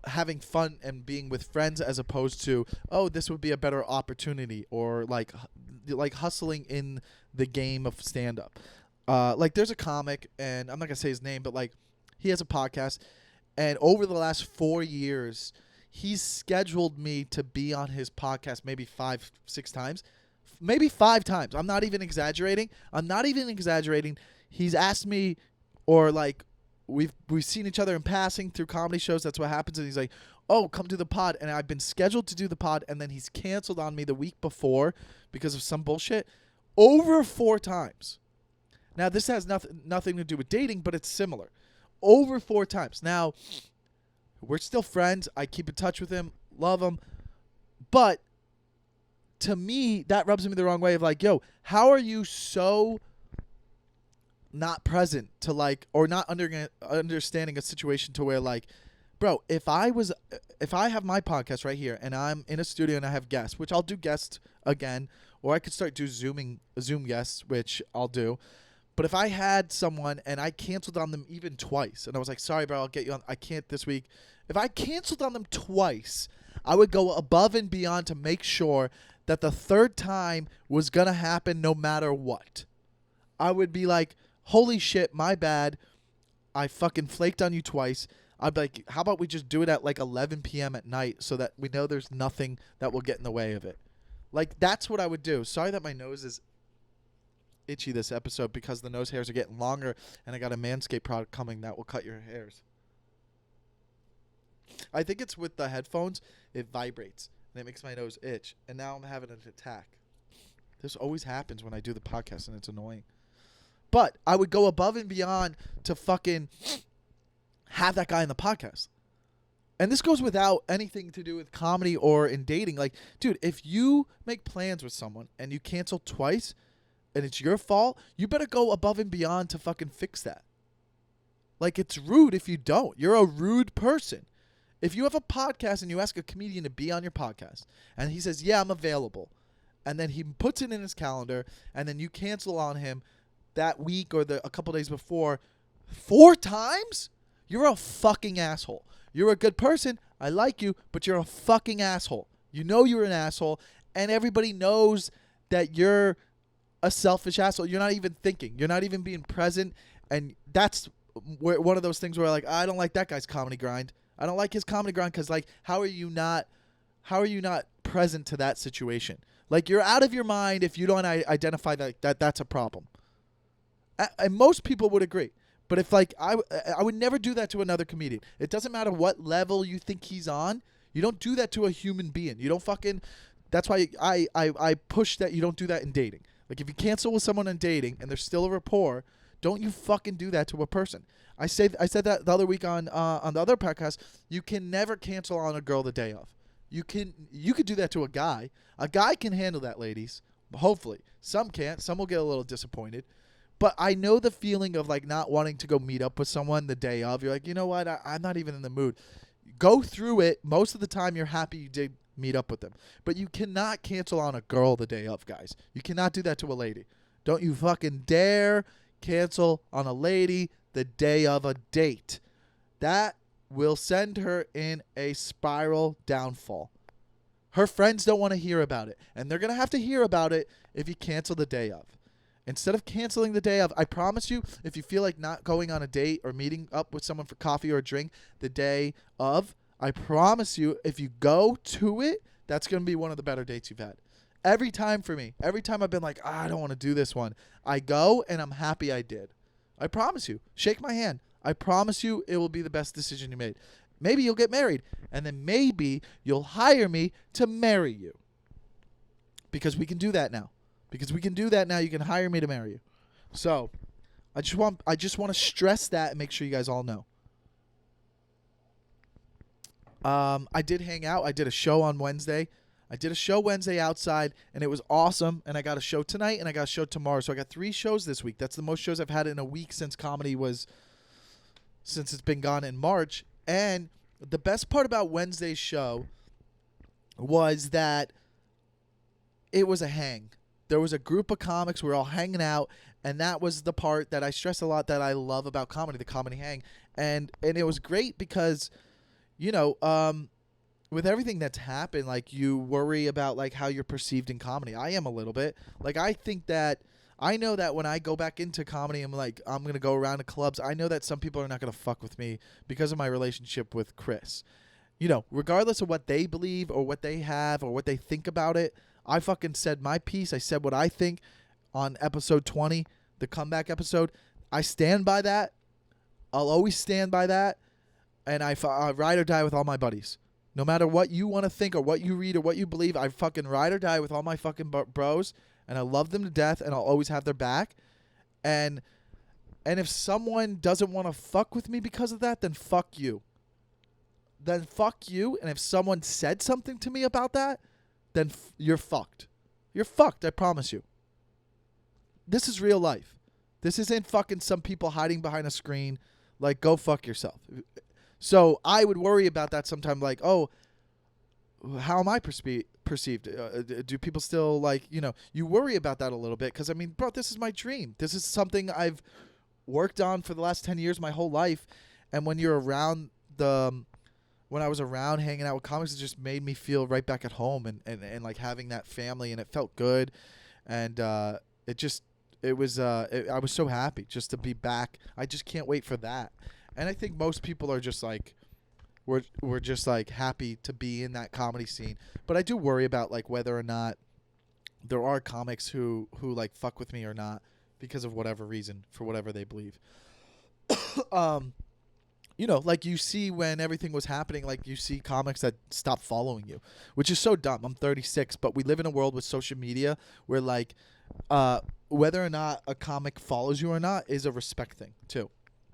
having fun and being with friends as opposed to, oh, this would be a better opportunity, or like hustling in the game of stand-up. Like, there's a comic, and I'm not gonna say his name, but, like, he has a podcast, and over the last 4 years, he's scheduled me to be on his podcast maybe 5-6 times. Maybe 5 times. I'm not even exaggerating. He's asked me, or, like, we've seen each other in passing through comedy shows. That's what happens. And he's like, oh, come to the pod. And I've been scheduled to do the pod, and then he's canceled on me the week before because of some bullshit. Over 4 times. Now, this has nothing to do with dating, but it's similar. Over 4 times. Now, we're still friends. I keep in touch with him. Love him. But... to me, that rubs me the wrong way of, like, yo, how are you so not present to, like, or not understanding a situation to where, like, bro, if I have my podcast right here and I'm in a studio and I have guests, which I'll do guests again, or I could start Zoom guests, which I'll do. But if I had someone and I canceled on them even twice, and I was like, sorry, bro, I'll get you on, I can't this week. If I canceled on them twice, I would go above and beyond to make sure that the third time was going to happen no matter what. I would be like, holy shit, my bad. I fucking flaked on you twice. I'd be like, how about we just do it at like 11 p.m. at night so that we know there's nothing that will get in the way of it. Like, that's what I would do. Sorry that my nose is itchy this episode because the nose hairs are getting longer, and I got a Manscaped product coming that will cut your hairs. I think it's with the headphones. It vibrates, and it makes my nose itch, and now I'm having an attack. This always happens when I do the podcast, and it's annoying. But I would go above and beyond to fucking have that guy in the podcast. And this goes without anything to do with comedy or in dating. Like, dude, if you make plans with someone and you cancel twice and it's your fault, you better go above and beyond to fucking fix that. Like, it's rude if you don't. You're a rude person. If you have a podcast and you ask a comedian to be on your podcast and he says, yeah, I'm available, and then he puts it in his calendar and then you cancel on him that week or a couple days before 4 times, you're a fucking asshole. You're a good person. I like you, but you're a fucking asshole. You know you're an asshole, and everybody knows that you're a selfish asshole. You're not even thinking. You're not even being present, and that's one of those things where, like, I don't like that guy's comedy grind. I don't like his comedy grind because, like, how are you not present to that situation? Like, you're out of your mind if you don't identify that that's a problem. And most people would agree. But if, like, I would never do that to another comedian. It doesn't matter what level you think he's on. You don't do that to a human being. You don't fucking. That's why I push that you don't do that in dating. Like, if you cancel with someone in dating and there's still a rapport, don't you fucking do that to a person. I said that the other week on the other podcast. You can never cancel on a girl the day of. You could do that to a guy. A guy can handle that, ladies. Hopefully. Some can't. Some will get a little disappointed. But I know the feeling of, like, not wanting to go meet up with someone the day of. You're like, you know what? I'm not even in the mood. Go through it. Most of the time, you're happy you did meet up with them. But you cannot cancel on a girl the day of, guys. You cannot do that to a lady. Don't you fucking dare cancel on a lady the day of a date. That will send her in a spiral downfall. Her friends don't want to hear about it. And they're going to have to hear about it if you cancel the day of. Instead of canceling the day of, I promise you, if you feel like not going on a date or meeting up with someone for coffee or a drink the day of, I promise you, if you go to it, that's going to be one of the better dates you've had. Every time for me. Every time I've been like, I don't want to do this one. I go and I'm happy I did. I promise you. Shake my hand. I promise you it will be the best decision you made. Maybe you'll get married. And then maybe you'll hire me to marry you. Because we can do that now. Because we can do that now. You can hire me to marry you. So, I just want to stress that and make sure you guys all know. I did hang out. I did a show on Wednesday. I did a show Wednesday outside, and it was awesome. And I got a show tonight, and I got a show tomorrow. So I got 3 shows this week. That's the most shows I've had in a week since it's been gone in March. And the best part about Wednesday's show was that it was a hang. There was a group of comics. We were all hanging out, and that was the part that I stress a lot that I love about comedy, the comedy hang. And it was great because, you know, with everything that's happened, like, you worry about, like, how you're perceived in comedy. I am a little bit. Like, I know that when I go back into comedy, I'm going to go around to clubs. I know that some people are not going to fuck with me because of my relationship with Chris. You know, regardless of what they believe or what they have or what they think about it, I fucking said my piece. I said what I think on episode 20, the comeback episode. I stand by that. I'll always stand by that. And I ride or die with all my buddies. No matter what you want to think or what you read or what you believe, I fucking ride or die with all my fucking bros. And I love them to death, and I'll always have their back. And if someone doesn't want to fuck with me because of that, then fuck you. Then fuck you. And if someone said something to me about that, then you're fucked. You're fucked, I promise you. This is real life. This isn't fucking some people hiding behind a screen. Like, go fuck yourself. So I would worry about that sometimes, like, oh, how am I perceived? Do people still, like, you know, you worry about that a little bit because, I mean, bro, this is my dream. This is something I've worked on for the last 10 years, my whole life. And when you're around when I was around hanging out with comics, it just made me feel right back at home and like having that family, and it felt good. And it just, it was I was so happy just to be back. I just can't wait for that. And I think most people are just like, we're just like happy to be in that comedy scene. But I do worry about like whether or not there are comics who like fuck with me or not because of whatever reason, for whatever they believe. You know, like you see when everything was happening, like you see comics that stop following you, which is so dumb. I'm 36, but we live in a world with social media where like whether or not a comic follows you or not is a respect thing too.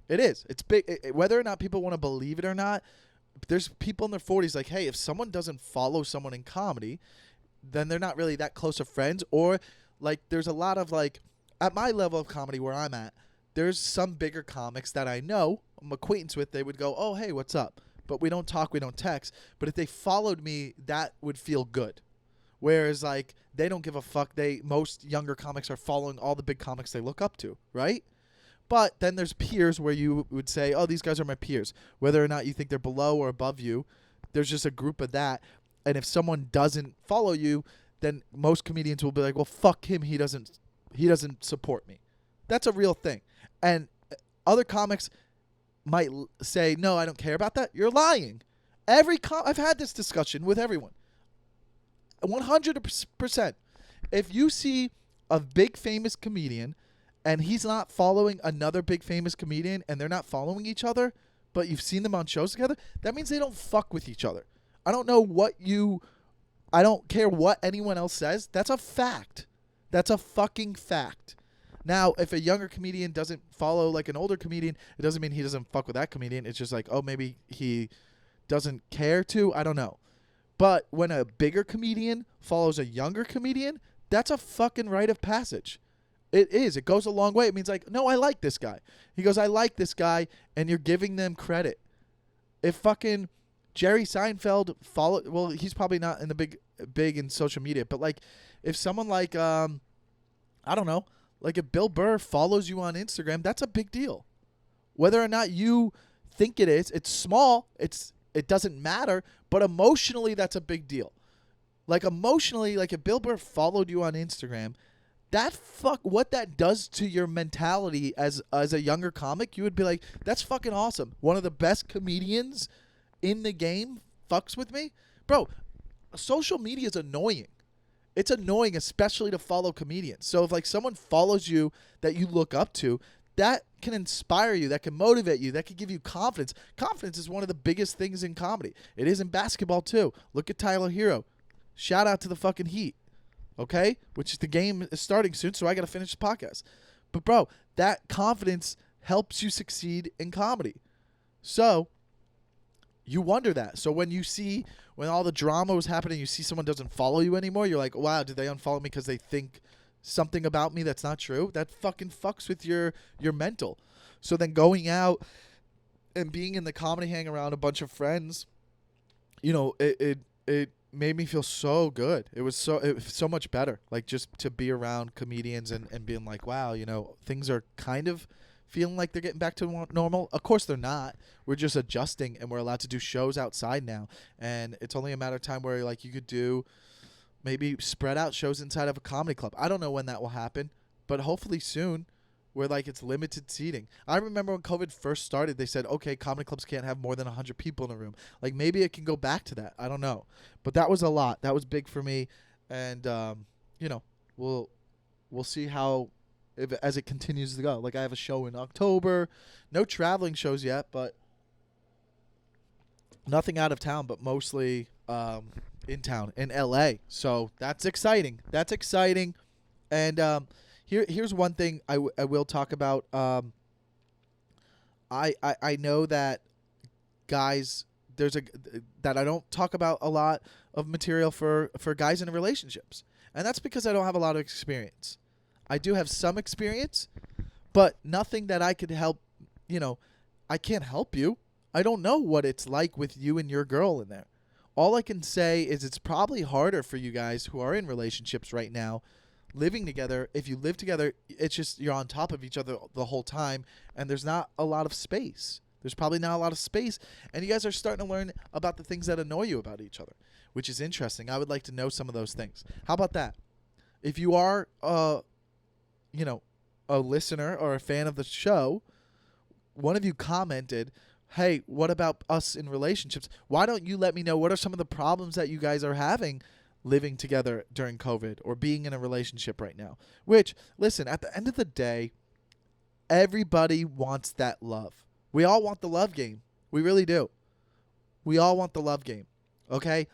It is. It's big. Whether or not people want to believe it or not, there's people in their 40s like, hey, if someone doesn't follow someone in comedy, then they're not really that close of friends. Or like there's a lot of like, at my level of comedy where I'm at, there's some bigger comics that I know, I'm acquaintance with, they would go, oh, hey, what's up? But we don't talk, we don't text. But if they followed me, that would feel good. Whereas like they don't give a fuck. Most younger comics are following all the big comics they look up to, right? But then there's peers where you would say, oh, these guys are my peers. Whether or not you think they're below or above you, there's just a group of that. And if someone doesn't follow you, then most comedians will be like, well, fuck him. He doesn't support me. That's a real thing. And other comics might say, no, I don't care about that. You're lying. I've had this discussion with everyone. 100%. If you see a big famous comedian and he's not following another big famous comedian and they're not following each other, but you've seen them on shows together, that means they don't fuck with each other. I don't care what anyone else says. That's a fact. That's a fucking fact. Now, if a younger comedian doesn't follow like an older comedian, it doesn't mean he doesn't fuck with that comedian. It's just like, oh, maybe he doesn't care to. I don't know. But when a bigger comedian follows a younger comedian, that's a fucking rite of passage. It is. It goes a long way. It means like, no, I like this guy. He goes, I like this guy, and you're giving them credit. If fucking Jerry Seinfeld well, he's probably not in the big in social media, but like if someone like I don't know, like if Bill Burr follows you on Instagram, that's a big deal. Whether or not you think it is, it's small, it doesn't matter, but emotionally that's a big deal. Like emotionally, like if Bill Burr followed you on Instagram, what that does to your mentality as a younger comic, you would be like, that's fucking awesome. One of the best comedians in the game fucks with me. Bro, social media is annoying. It's annoying, especially to follow comedians. So if like someone follows you that you look up to, that can inspire you, that can motivate you, that can give you confidence. Confidence is one of the biggest things in comedy. It is in basketball too. Look at Tyler Hero. Shout out to the fucking Heat. Okay? Which is the game is starting soon, so I got to finish the podcast. But bro, that confidence helps you succeed in comedy. So you wonder that. So when all the drama was happening, you see someone doesn't follow you anymore, you're like, wow, did they unfollow me because they think something about me that's not true? That fucking fucks with your mental. So then going out and being in the comedy hang around a bunch of friends, you know, it made me feel so good. It was so much better. Like just to be around comedians and being like, wow, you know, things are kind of feeling like they're getting back to normal. Of course they're not. We're just adjusting, and we're allowed to do shows outside now. And it's only a matter of time where like you could do maybe spread out shows inside of a comedy club. I don't know when that will happen, but hopefully soon, where like it's limited seating. I remember when COVID first started, they said, okay, comedy clubs can't have more than 100 people in a room. Like maybe it can go back to that. I don't know. But that was a lot. That was big for me. And, you know, we'll see how as it continues to go. Like I have a show in October. No traveling shows yet, but nothing out of town, but mostly in town, in LA. So that's exciting. That's exciting. And here's one thing I will talk about. I know that guys, that I don't talk about a lot of material for guys in relationships. And that's because I don't have a lot of experience. I do have some experience, but nothing that I could help. You know, I can't help you. I don't know what it's like with you and your girl in there. All I can say is it's probably harder for you guys who are in relationships right now, living together. If you live together, it's just you're on top of each other the whole time, and there's not a lot of space. There's probably not a lot of space, and you guys are starting to learn about the things that annoy you about each other, which is interesting. I would like to know some of those things. How about that? If you are, you know, a listener or a fan of the show, one of you commented, hey, what about us in relationships? Why don't you let me know what are some of the problems that you guys are having living together during COVID or being in a relationship right now? Which, listen, at the end of the day, everybody wants that love. We all want the love game. We really do. We all want the love game. Okay?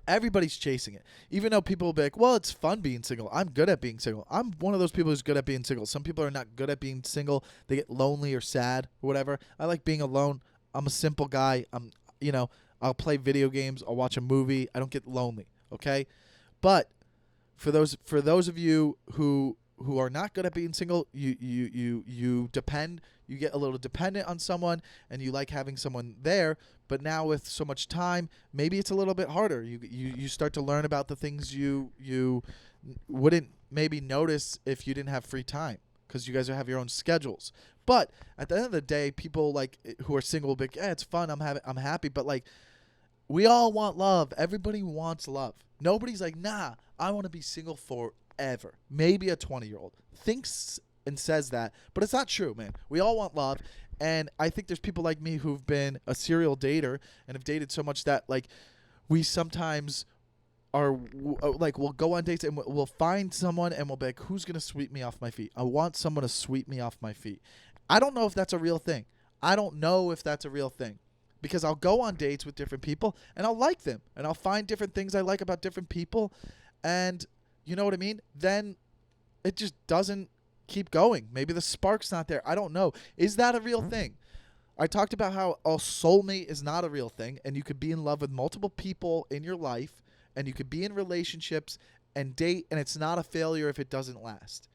Everybody's chasing it. Even though people will be like, well, it's fun being single. I'm good at being single. I'm one of those people who's good at being single. Some people are not good at being single. They get lonely or sad or whatever. I like being alone. I'm a simple guy. I'll play video games. I'll watch a movie. I don't get lonely. Okay? But for those of you who are not good at being single, you get a little dependent on someone, and you like having someone there. But now with so much time, maybe it's a little bit harder. You start to learn about the things you wouldn't maybe notice if you didn't have free time, because you guys have your own schedules. But at the end of the day, people like who are single will be like, it's fun. I'm happy. But like, we all want love. Everybody wants love. Nobody's like, nah, I want to be single forever. Maybe a 20-year-old thinks and says that, but it's not true, man. We all want love. And I think there's people like me who've been a serial dater and have dated so much that like we sometimes are like, we'll go on dates and we'll find someone and we'll be like, who's going to sweep me off my feet? I want someone to sweep me off my feet. I don't know if that's a real thing. Because I'll go on dates with different people and I'll like them and I'll find different things I like about different people. And you know what I mean? Then it just doesn't keep going. Maybe the spark's not there. I don't know. Is that a real thing? I talked about how a soulmate is not a real thing, and you could be in love with multiple people in your life, and you could be in relationships and date, and it's not a failure if it doesn't last.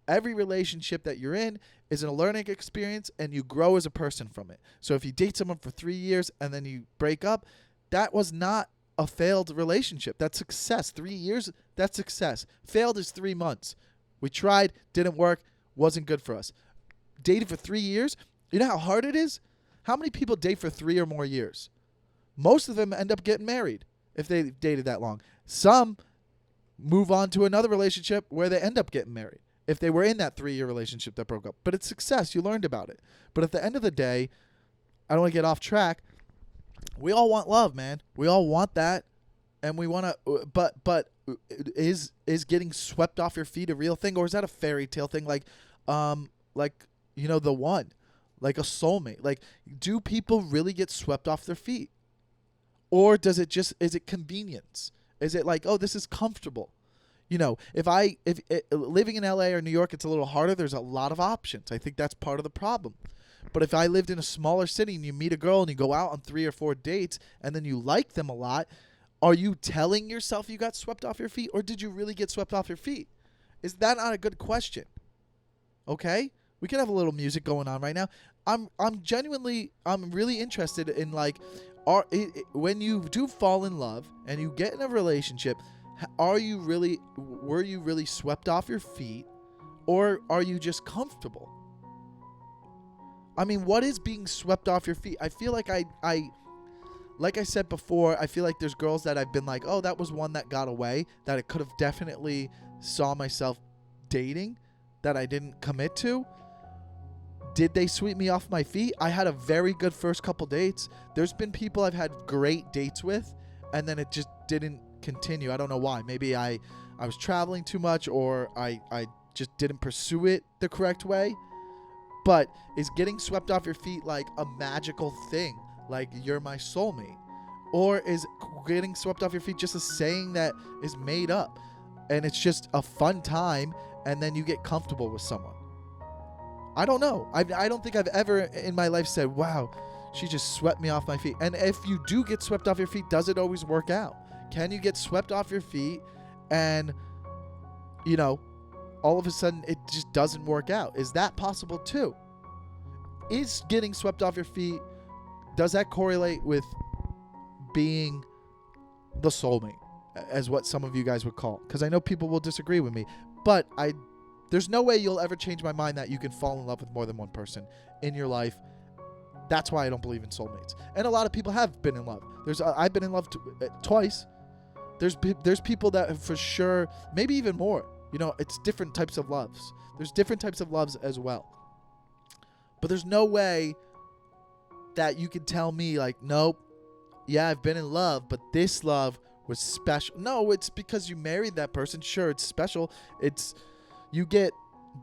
Every relationship that you're in is a learning experience, and you grow as a person from it. So if you date someone for 3 years and then you break up, that was not a failed relationship. That's success. 3 years, that's success. Failed is 3 months. We tried, didn't work, wasn't good for us. Dated for 3 years, you know how hard it is? How many people date for 3 or more years? Most of them end up getting married if they dated that long. Some move on to another relationship where they end up getting married if they were in that 3-year relationship that broke up. But it's success. You learned about it. But at the end of the day, I don't want to get off track. We all want love, man. We all want that. And we want to, but is getting swept off your feet a real thing, or is that a fairy tale thing? Like the one, like a soulmate. Like, do people really get swept off their feet, or is it convenience? Is it like, oh, this is comfortable? If living in LA or New York, it's a little harder. There's a lot of options. I think that's part of the problem. But if I lived in a smaller city and you meet a girl and you go out on 3 or 4 dates and then you like them a lot, are you telling yourself you got swept off your feet, or did you really get swept off your feet? Is that not a good question? Okay? We can have a little music going on right now. I'm really interested in, like, when you do fall in love and you get in a relationship, were you really swept off your feet, or are you just comfortable? I mean, what is being swept off your feet? I feel like like I said before, I feel like there's girls that I've been like, oh, that was one that got away, that I could have definitely saw myself dating, that I didn't commit to. Did they sweep me off my feet? I had a very good first couple dates. There's been people I've had great dates with, and then it just didn't continue. I don't know why. Maybe I was traveling too much, or I just didn't pursue it the correct way. But is getting swept off your feet like a magical thing? Like, you're my soulmate? Or is getting swept off your feet just a saying that is made up, and it's just a fun time, and then you get comfortable with someone? I don't know. I don't think I've ever in my life said, wow, she just swept me off my feet. And if you do get swept off your feet, does it always work out? Can you get swept off your feet and, all of a sudden it just doesn't work out? Is that possible too? Is getting swept off your feet, does that correlate with being the soulmate, as what some of you guys would call? Because I know people will disagree with me, but there's no way you'll ever change my mind that you can fall in love with more than one person in your life. That's why I don't believe in soulmates. And a lot of people have been in love. I've been in love twice. There's people that for sure, maybe even more, You know, it's different types of loves. There's different types of loves as well. But there's no way that you can tell me like, nope, yeah, I've been in love, but this love was special. No, it's because you married that person. Sure, it's special. It's you get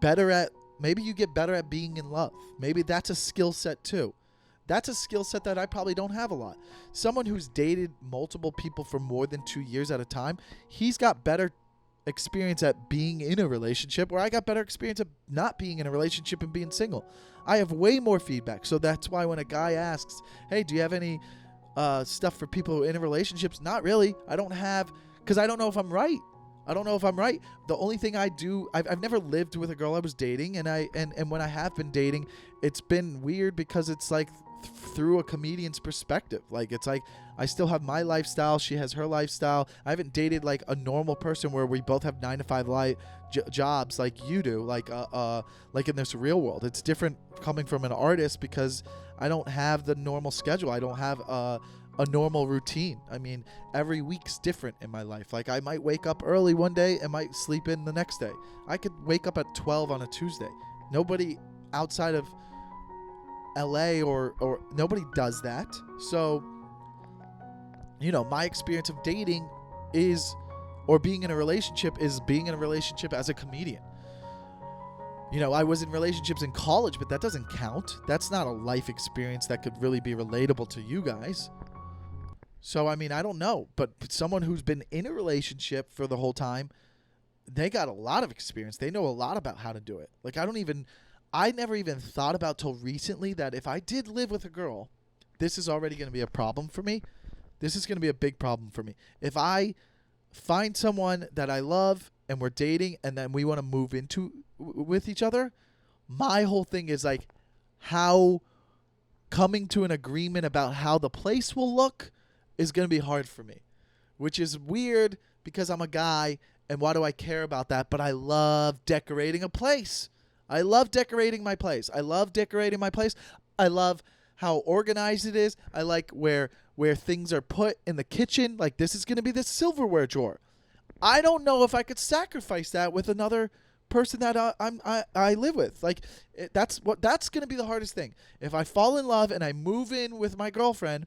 better at being in love. Maybe that's a skill set too. That's a skill set that I probably don't have a lot. Someone who's dated multiple people for more than 2 years at a time, he's got better experience at being in a relationship, where I got better experience at not being in a relationship and being single. I have way more feedback. So that's why when a guy asks, hey, do you have any stuff for people who are in relationships? Not really. I don't have, because I don't know if I'm right. The only thing I do, I've never lived with a girl I was dating, and when I have been dating, it's been weird because it's like through a comedian's perspective. Like, it's like I still have my lifestyle, she has her lifestyle. I haven't dated like a normal person where we both have 9-to-5 jobs like you do, like in this real world. It's different coming from an artist because I don't have the normal schedule. I don't have a normal routine. I mean, every week's different in my life. Like, I might wake up early one day and might sleep in the next day. I could wake up at 12 on a Tuesday. Nobody outside of LA or nobody does that. So, you know, my experience of dating or being in a relationship is being in a relationship as a comedian. You know, I was in relationships in college, but that doesn't count. That's not a life experience that could really be relatable to you guys. So, I mean, I don't know. But someone who's been in a relationship for the whole time, they got a lot of experience. They know a lot about how to do it. Like, I never even thought about till recently that if I did live with a girl, this is already going to be a problem for me. This is going to be a big problem for me. If I find someone that I love and we're dating and then we want to move into with each other, my whole thing is like how coming to an agreement about how the place will look is going to be hard for me, which is weird because I'm a guy and why do I care about that? But I love decorating a place. I love decorating my place. I love how organized it is. I like where things are put in the kitchen. Like, this is going to be the silverware drawer. I don't know if I could sacrifice that with another person that I live with. Like, that's going to be the hardest thing. If I fall in love and I move in with my girlfriend,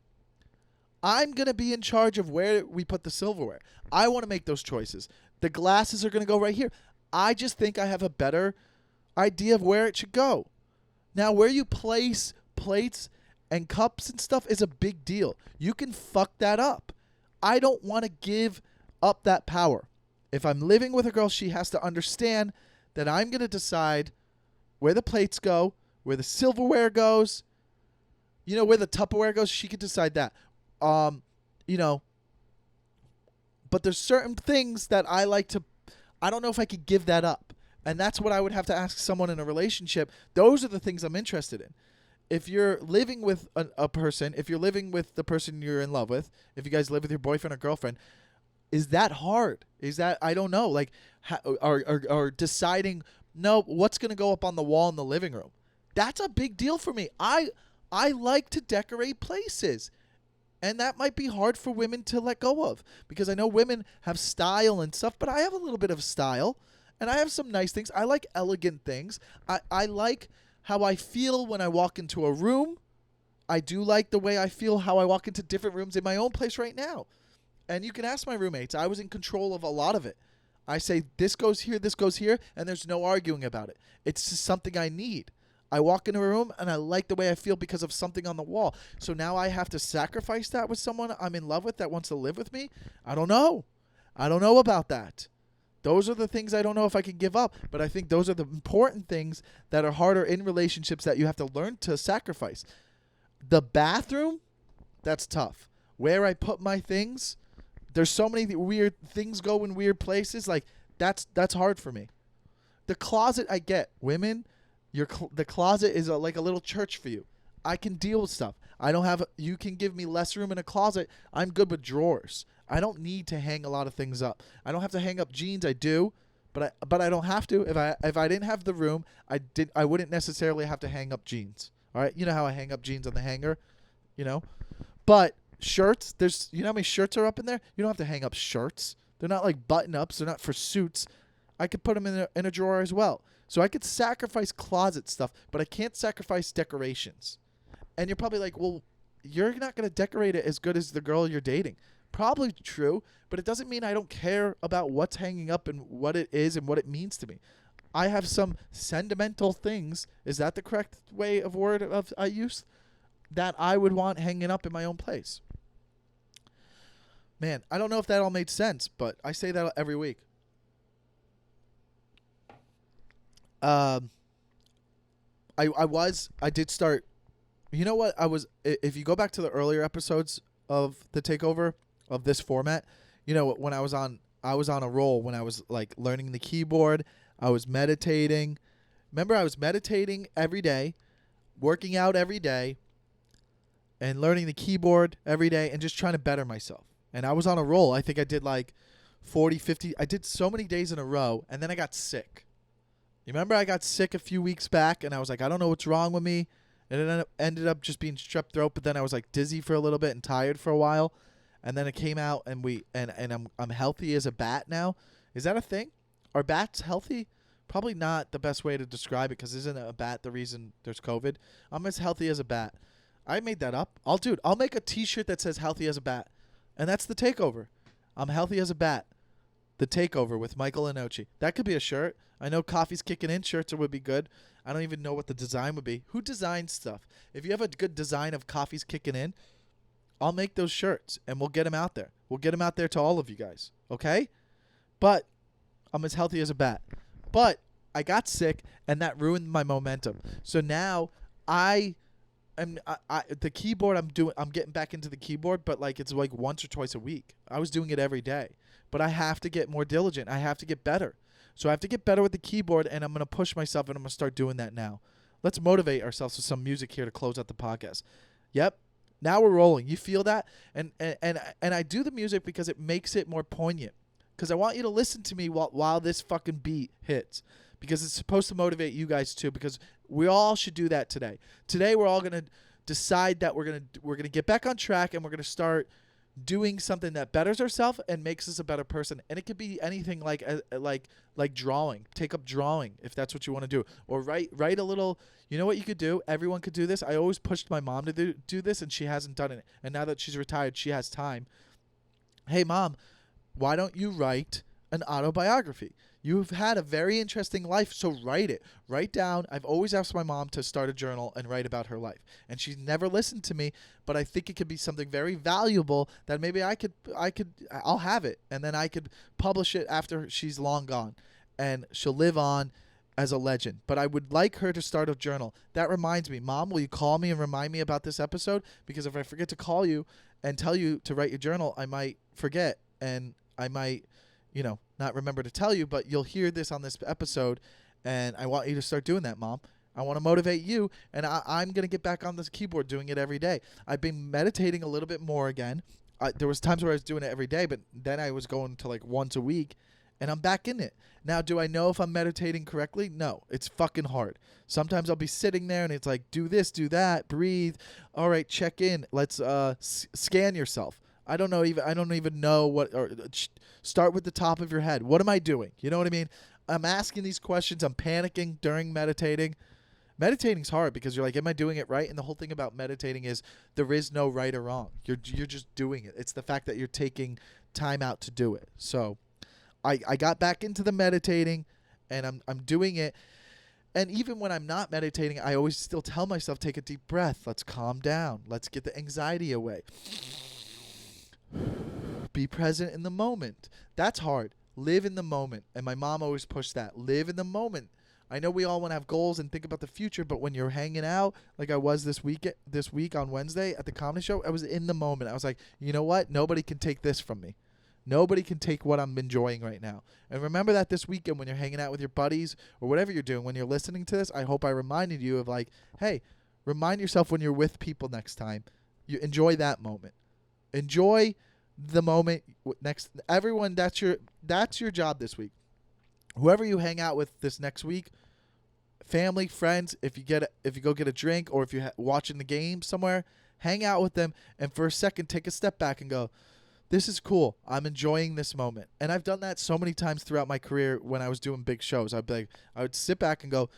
I'm going to be in charge of where we put the silverware. I want to make those choices. The glasses are going to go right here. I just think I have a better idea of where it should go. Now, where you place plates and cups and stuff is a big deal. You can fuck that up. I don't want to give up that power. If I'm living with a girl, she has to understand that I'm going to decide where the plates go, where the silverware goes, you know, where the Tupperware goes. She could decide that. You know, but there's certain things that I like to, I don't know if I could give that up. And that's what I would have to ask someone in a relationship. Those are the things I'm interested in. If you're living with a person, if you're living with the person you're in love with, if you guys live with your boyfriend or girlfriend, is that hard? Is that, I don't know, like, or deciding, no, what's going to go up on the wall in the living room? That's a big deal for me. I like to decorate places. And that might be hard for women to let go of, because I know women have style and stuff, but I have a little bit of style. And I have some nice things. I like elegant things. I like how I feel when I walk into a room. I do like the way I feel how I walk into different rooms in my own place right now. And you can ask my roommates. I was in control of a lot of it. I say, this goes here, and there's no arguing about it. It's just something I need. I walk into a room, and I like the way I feel because of something on the wall. So now I have to sacrifice that with someone I'm in love with that wants to live with me? I don't know. I don't know about that. Those are the things I don't know if I can give up, but I think those are the important things that are harder in relationships that you have to learn to sacrifice. The bathroom, that's tough. Where I put my things, there's so many weird things go in weird places. Like, that's hard for me. The closet, I get. Women, the closet is like a little church for you. I can deal with stuff. You can give me less room in a closet. I'm good with drawers. I don't need to hang a lot of things up. I don't have to hang up jeans. I do, but I don't have to. If I didn't have the room, I wouldn't necessarily have to hang up jeans. All right, you know how I hang up jeans on the hanger, you know. But shirts, you know how many shirts are up in there? You don't have to hang up shirts. They're not like button ups. They're not for suits. I could put them in a drawer as well. So I could sacrifice closet stuff, but I can't sacrifice decorations. And you're probably like, well, you're not going to decorate it as good as the girl you're dating. Probably true, but it doesn't mean I don't care about what's hanging up and what it is and what it means to me. I have some sentimental things. Is that the correct way of word of I use? That I would want hanging up in my own place. Man, I don't know if that all made sense, but I say that every week. I did start. You know what? If you go back to the earlier episodes of the Takeover of this format, you know, when I was on a roll when I was like learning the keyboard. I was meditating. Remember, I was meditating every day, working out every day, and learning the keyboard every day and just trying to better myself. And I was on a roll. I think I did like 40, 50. I did so many days in a row, and then I got sick. You remember I got sick a few weeks back, and I was like, I don't know what's wrong with me. And it ended up just being strep throat, but then I was like dizzy for a little bit and tired for a while. And then it came out, and I'm healthy as a bat now. Is that a thing? Are bats healthy? Probably not the best way to describe it, because isn't a bat the reason there's COVID? I'm as healthy as a bat. I made that up. I'll make a T-shirt that says healthy as a bat. And that's the Takeover. I'm healthy as a bat. The Takeover with Michael Lenoci. That could be a shirt. I know Coffee's Kicking In shirts would be good. I don't even know what the design would be. Who designs stuff? If you have a good design of Coffee's Kicking In, I'll make those shirts, and we'll get them out there. We'll get them out there to all of you guys. Okay? But I'm as healthy as a bat. But I got sick, and that ruined my momentum. So now the keyboard I'm getting back into the keyboard, but like it's like once or twice a week. I was doing it every day. But I have to get more diligent. I have to get better. So I have to get better with the keyboard, and I'm going to push myself, and I'm going to start doing that now. Let's motivate ourselves with some music here to close out the podcast. Yep. Now we're rolling. You feel that? And I do the music because it makes it more poignant. Because I want you to listen to me while this fucking beat hits. Because it's supposed to motivate you guys too. Because we all should do that today. Today we're all going to decide that we're gonna get back on track, and we're going to start doing something that betters ourselves and makes us a better person. And it could be anything like drawing. Take up drawing if that's what you want to do. Or write a little. You know what you could do? Everyone could do this. I always pushed my mom to do this, and she hasn't done it. And now that she's retired, she has time. Hey, Mom, why don't you write an autobiography? You've had a very interesting life, so write it. Write down. I've always asked my mom to start a journal and write about her life. And she's never listened to me, but I think it could be something very valuable that maybe I'll have it, and then I could publish it after she's long gone, and she'll live on as a legend. But I would like her to start a journal. That reminds me, Mom, will you call me and remind me about this episode? Because if I forget to call you and tell you to write your journal, I might forget, and I might, not remember to tell you, but you'll hear this on this episode, and I want you to start doing that, Mom. I want to motivate you, and I'm going to get back on this keyboard doing it every day. I've been meditating a little bit more again. There was times where I was doing it every day, but then I was going to like once a week, and I'm back in it. Now, do I know if I'm meditating correctly? No. It's fucking hard. Sometimes I'll be sitting there, and it's like, do this, do that, breathe. All right, check in. Let's scan yourself. I don't even know what, or start with the top of your head. What am I doing? You know what I mean? I'm asking these questions. I'm panicking during meditating. Meditating's hard because you're like, am I doing it right? And the whole thing about meditating is there is no right or wrong. You're just doing it. It's the fact that you're taking time out to do it. So I got back into the meditating, and I'm doing it. And even when I'm not meditating, I always still tell myself, take a deep breath. Let's calm down. Let's get the anxiety away. Be present in the moment. This hard. Live in the moment. And my mom always pushed that. Live in the moment. I know we all want to have goals and think about the future, but when you're hanging out, like I was this week on Wednesday at the comedy show, I was in the moment. I was like, you know what? Nobody can take this from me. Nobody can take what I'm enjoying right now. And remember that this weekend when you're hanging out with your buddies or whatever you're doing, when you're listening to this, I hope I reminded you of like, hey, remind yourself when you're with people next time. You enjoy that moment. Enjoy the moment next. Everyone, that's your job this week. Whoever you hang out with this next week, family, friends, if you go get a drink or if you're watching the game somewhere, hang out with them and for a second take a step back and go, this is cool. I'm enjoying this moment. And I've done that so many times throughout my career when I was doing big shows. I would sit back and go,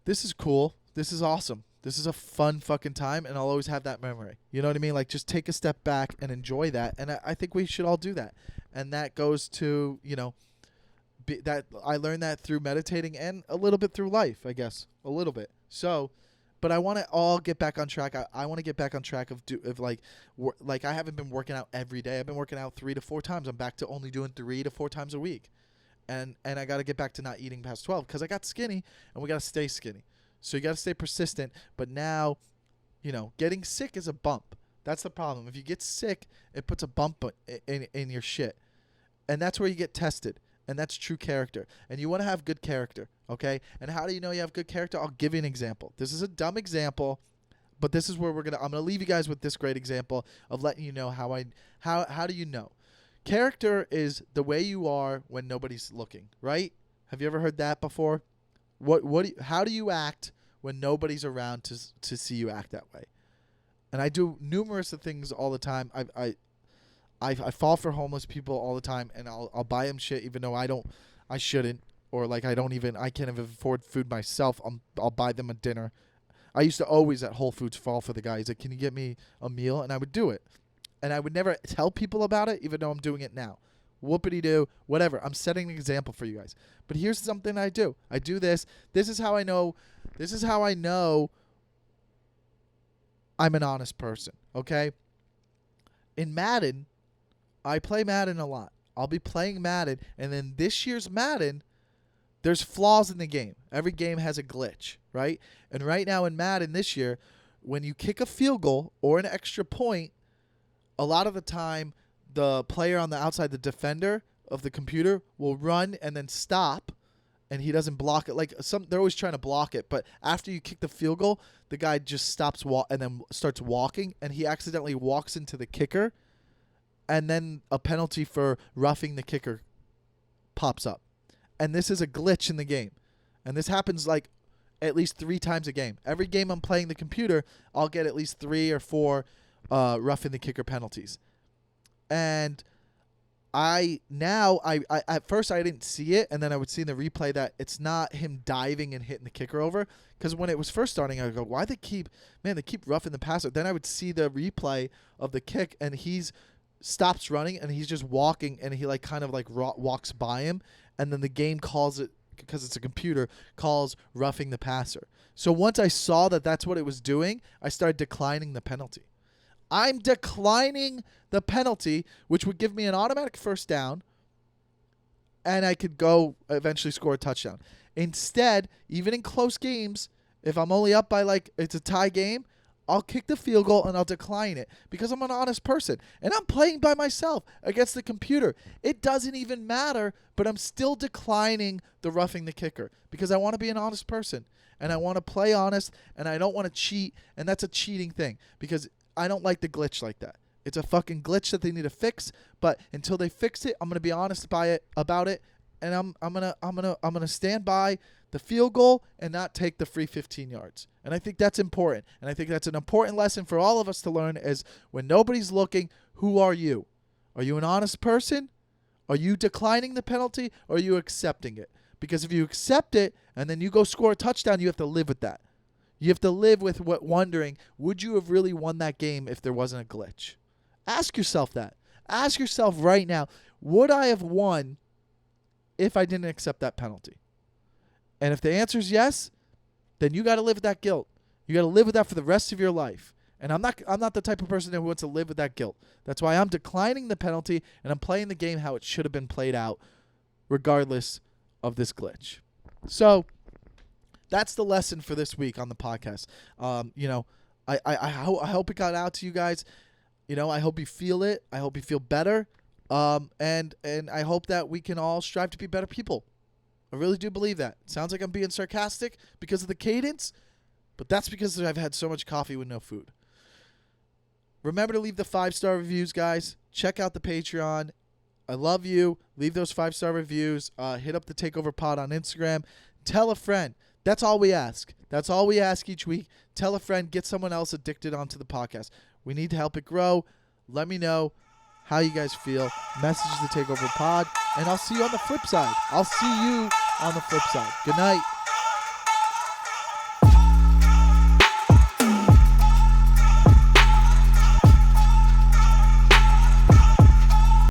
this is cool. This is awesome. This is a fun fucking time, and I'll always have that memory. You know what I mean? Like, just take a step back and enjoy that. And I think we should all do that. And that goes to, that I learned that through meditating and a little bit through life, I guess. A little bit. So, but I want to all get back on track. I want to get back on track of I haven't been working out every day. I've been working out 3 to 4 times. I'm back to only doing 3 to 4 times a week. And I got to get back to not eating past 12 because I got skinny, and we got to stay skinny. So you got to stay persistent. But now, getting sick is a bump. That's the problem. If you get sick, it puts a bump in your shit. And that's where you get tested. And that's true character. And you want to have good character, okay? And how do you know you have good character? I'll give you an example. This is a dumb example, but this is where I'm going to leave you guys with this great example of letting you know how do you know? Character is the way you are when nobody's looking, right? Have you ever heard that before? How do you act when nobody's around to see you act that way? And I do numerous of things all the time. I fall for homeless people all the time, and I'll buy them shit even though I shouldn't, or like I can't even afford food myself. I'll buy them a dinner. I used to always at Whole Foods fall for the guy. He's like, can you get me a meal? And I would do it. And I would never tell people about it, even though I'm doing it now. Whoopity-doo, whatever. I'm setting an example for you guys. But here's something I do. I do this. This is how I know I'm an honest person, okay? In Madden, I play Madden a lot. I'll be playing Madden, and then this year's Madden, there's flaws in the game. Every game has a glitch, right? And right now in Madden this year, when you kick a field goal or an extra point, a lot of the time the player on the outside, the defender of the computer, will run and then stop, and he doesn't block it. They're always trying to block it, but after you kick the field goal, the guy just stops and then starts walking, and he accidentally walks into the kicker, and then a penalty for roughing the kicker pops up. And this is a glitch in the game. And this happens like at least 3 times a game. Every game I'm playing the computer, I'll get at least 3 or 4 roughing the kicker penalties. And at first I didn't see it, and then I would see in the replay that it's not him diving and hitting the kicker over. Because when it was first starting, I would go, why they keep roughing the passer? Then I would see the replay of the kick, and he's stops running, and he's just walking, and he walks by him, and then the game calls it, because it's a computer, calls roughing the passer. So once I saw that that's what it was doing, I started declining the penalty. I'm declining the penalty, which would give me an automatic first down, and I could go eventually score a touchdown. Instead, even in close games, if I'm only up by it's a tie game, I'll kick the field goal and I'll decline it because I'm an honest person. And I'm playing by myself against the computer. It doesn't even matter, but I'm still declining the roughing the kicker because I want to be an honest person. And I want to play honest, and I don't want to cheat. And that's a cheating thing because I don't like the glitch like that. It's a fucking glitch that they need to fix. But until they fix it, I'm gonna be honest about it, and I'm gonna stand by the field goal and not take the free 15 yards. And I think that's important. And I think that's an important lesson for all of us to learn is when nobody's looking, who are you? Are you an honest person? Are you declining the penalty, or are you accepting it? Because if you accept it and then you go score a touchdown, you have to live with that. You have to live with wondering, would you have really won that game if there wasn't a glitch? Ask yourself that. Ask yourself right now, would I have won if I didn't accept that penalty? And if the answer is yes, then you got to live with that guilt. You got to live with that for the rest of your life. And I'm not the type of person who wants to live with that guilt. That's why I'm declining the penalty, and I'm playing the game how it should have been played out, regardless of this glitch. So that's the lesson for this week on the podcast. I hope it got out to you guys. I hope you feel it. I hope you feel better. And I hope that we can all strive to be better people. I really do believe that. It sounds like I'm being sarcastic because of the cadence, but that's because I've had so much coffee with no food. Remember to leave the 5-star reviews, guys. Check out the Patreon. I love you. Leave those 5-star reviews. Hit up the Takeover Pod on Instagram. Tell a friend. That's all we ask. That's all we ask each week. Tell a friend. Get someone else addicted onto the podcast. We need to help it grow. Let me know. how you guys feel. Message the Takeover Pod, and I'll see you on the flip side. I'll see you on the flip side. Good night.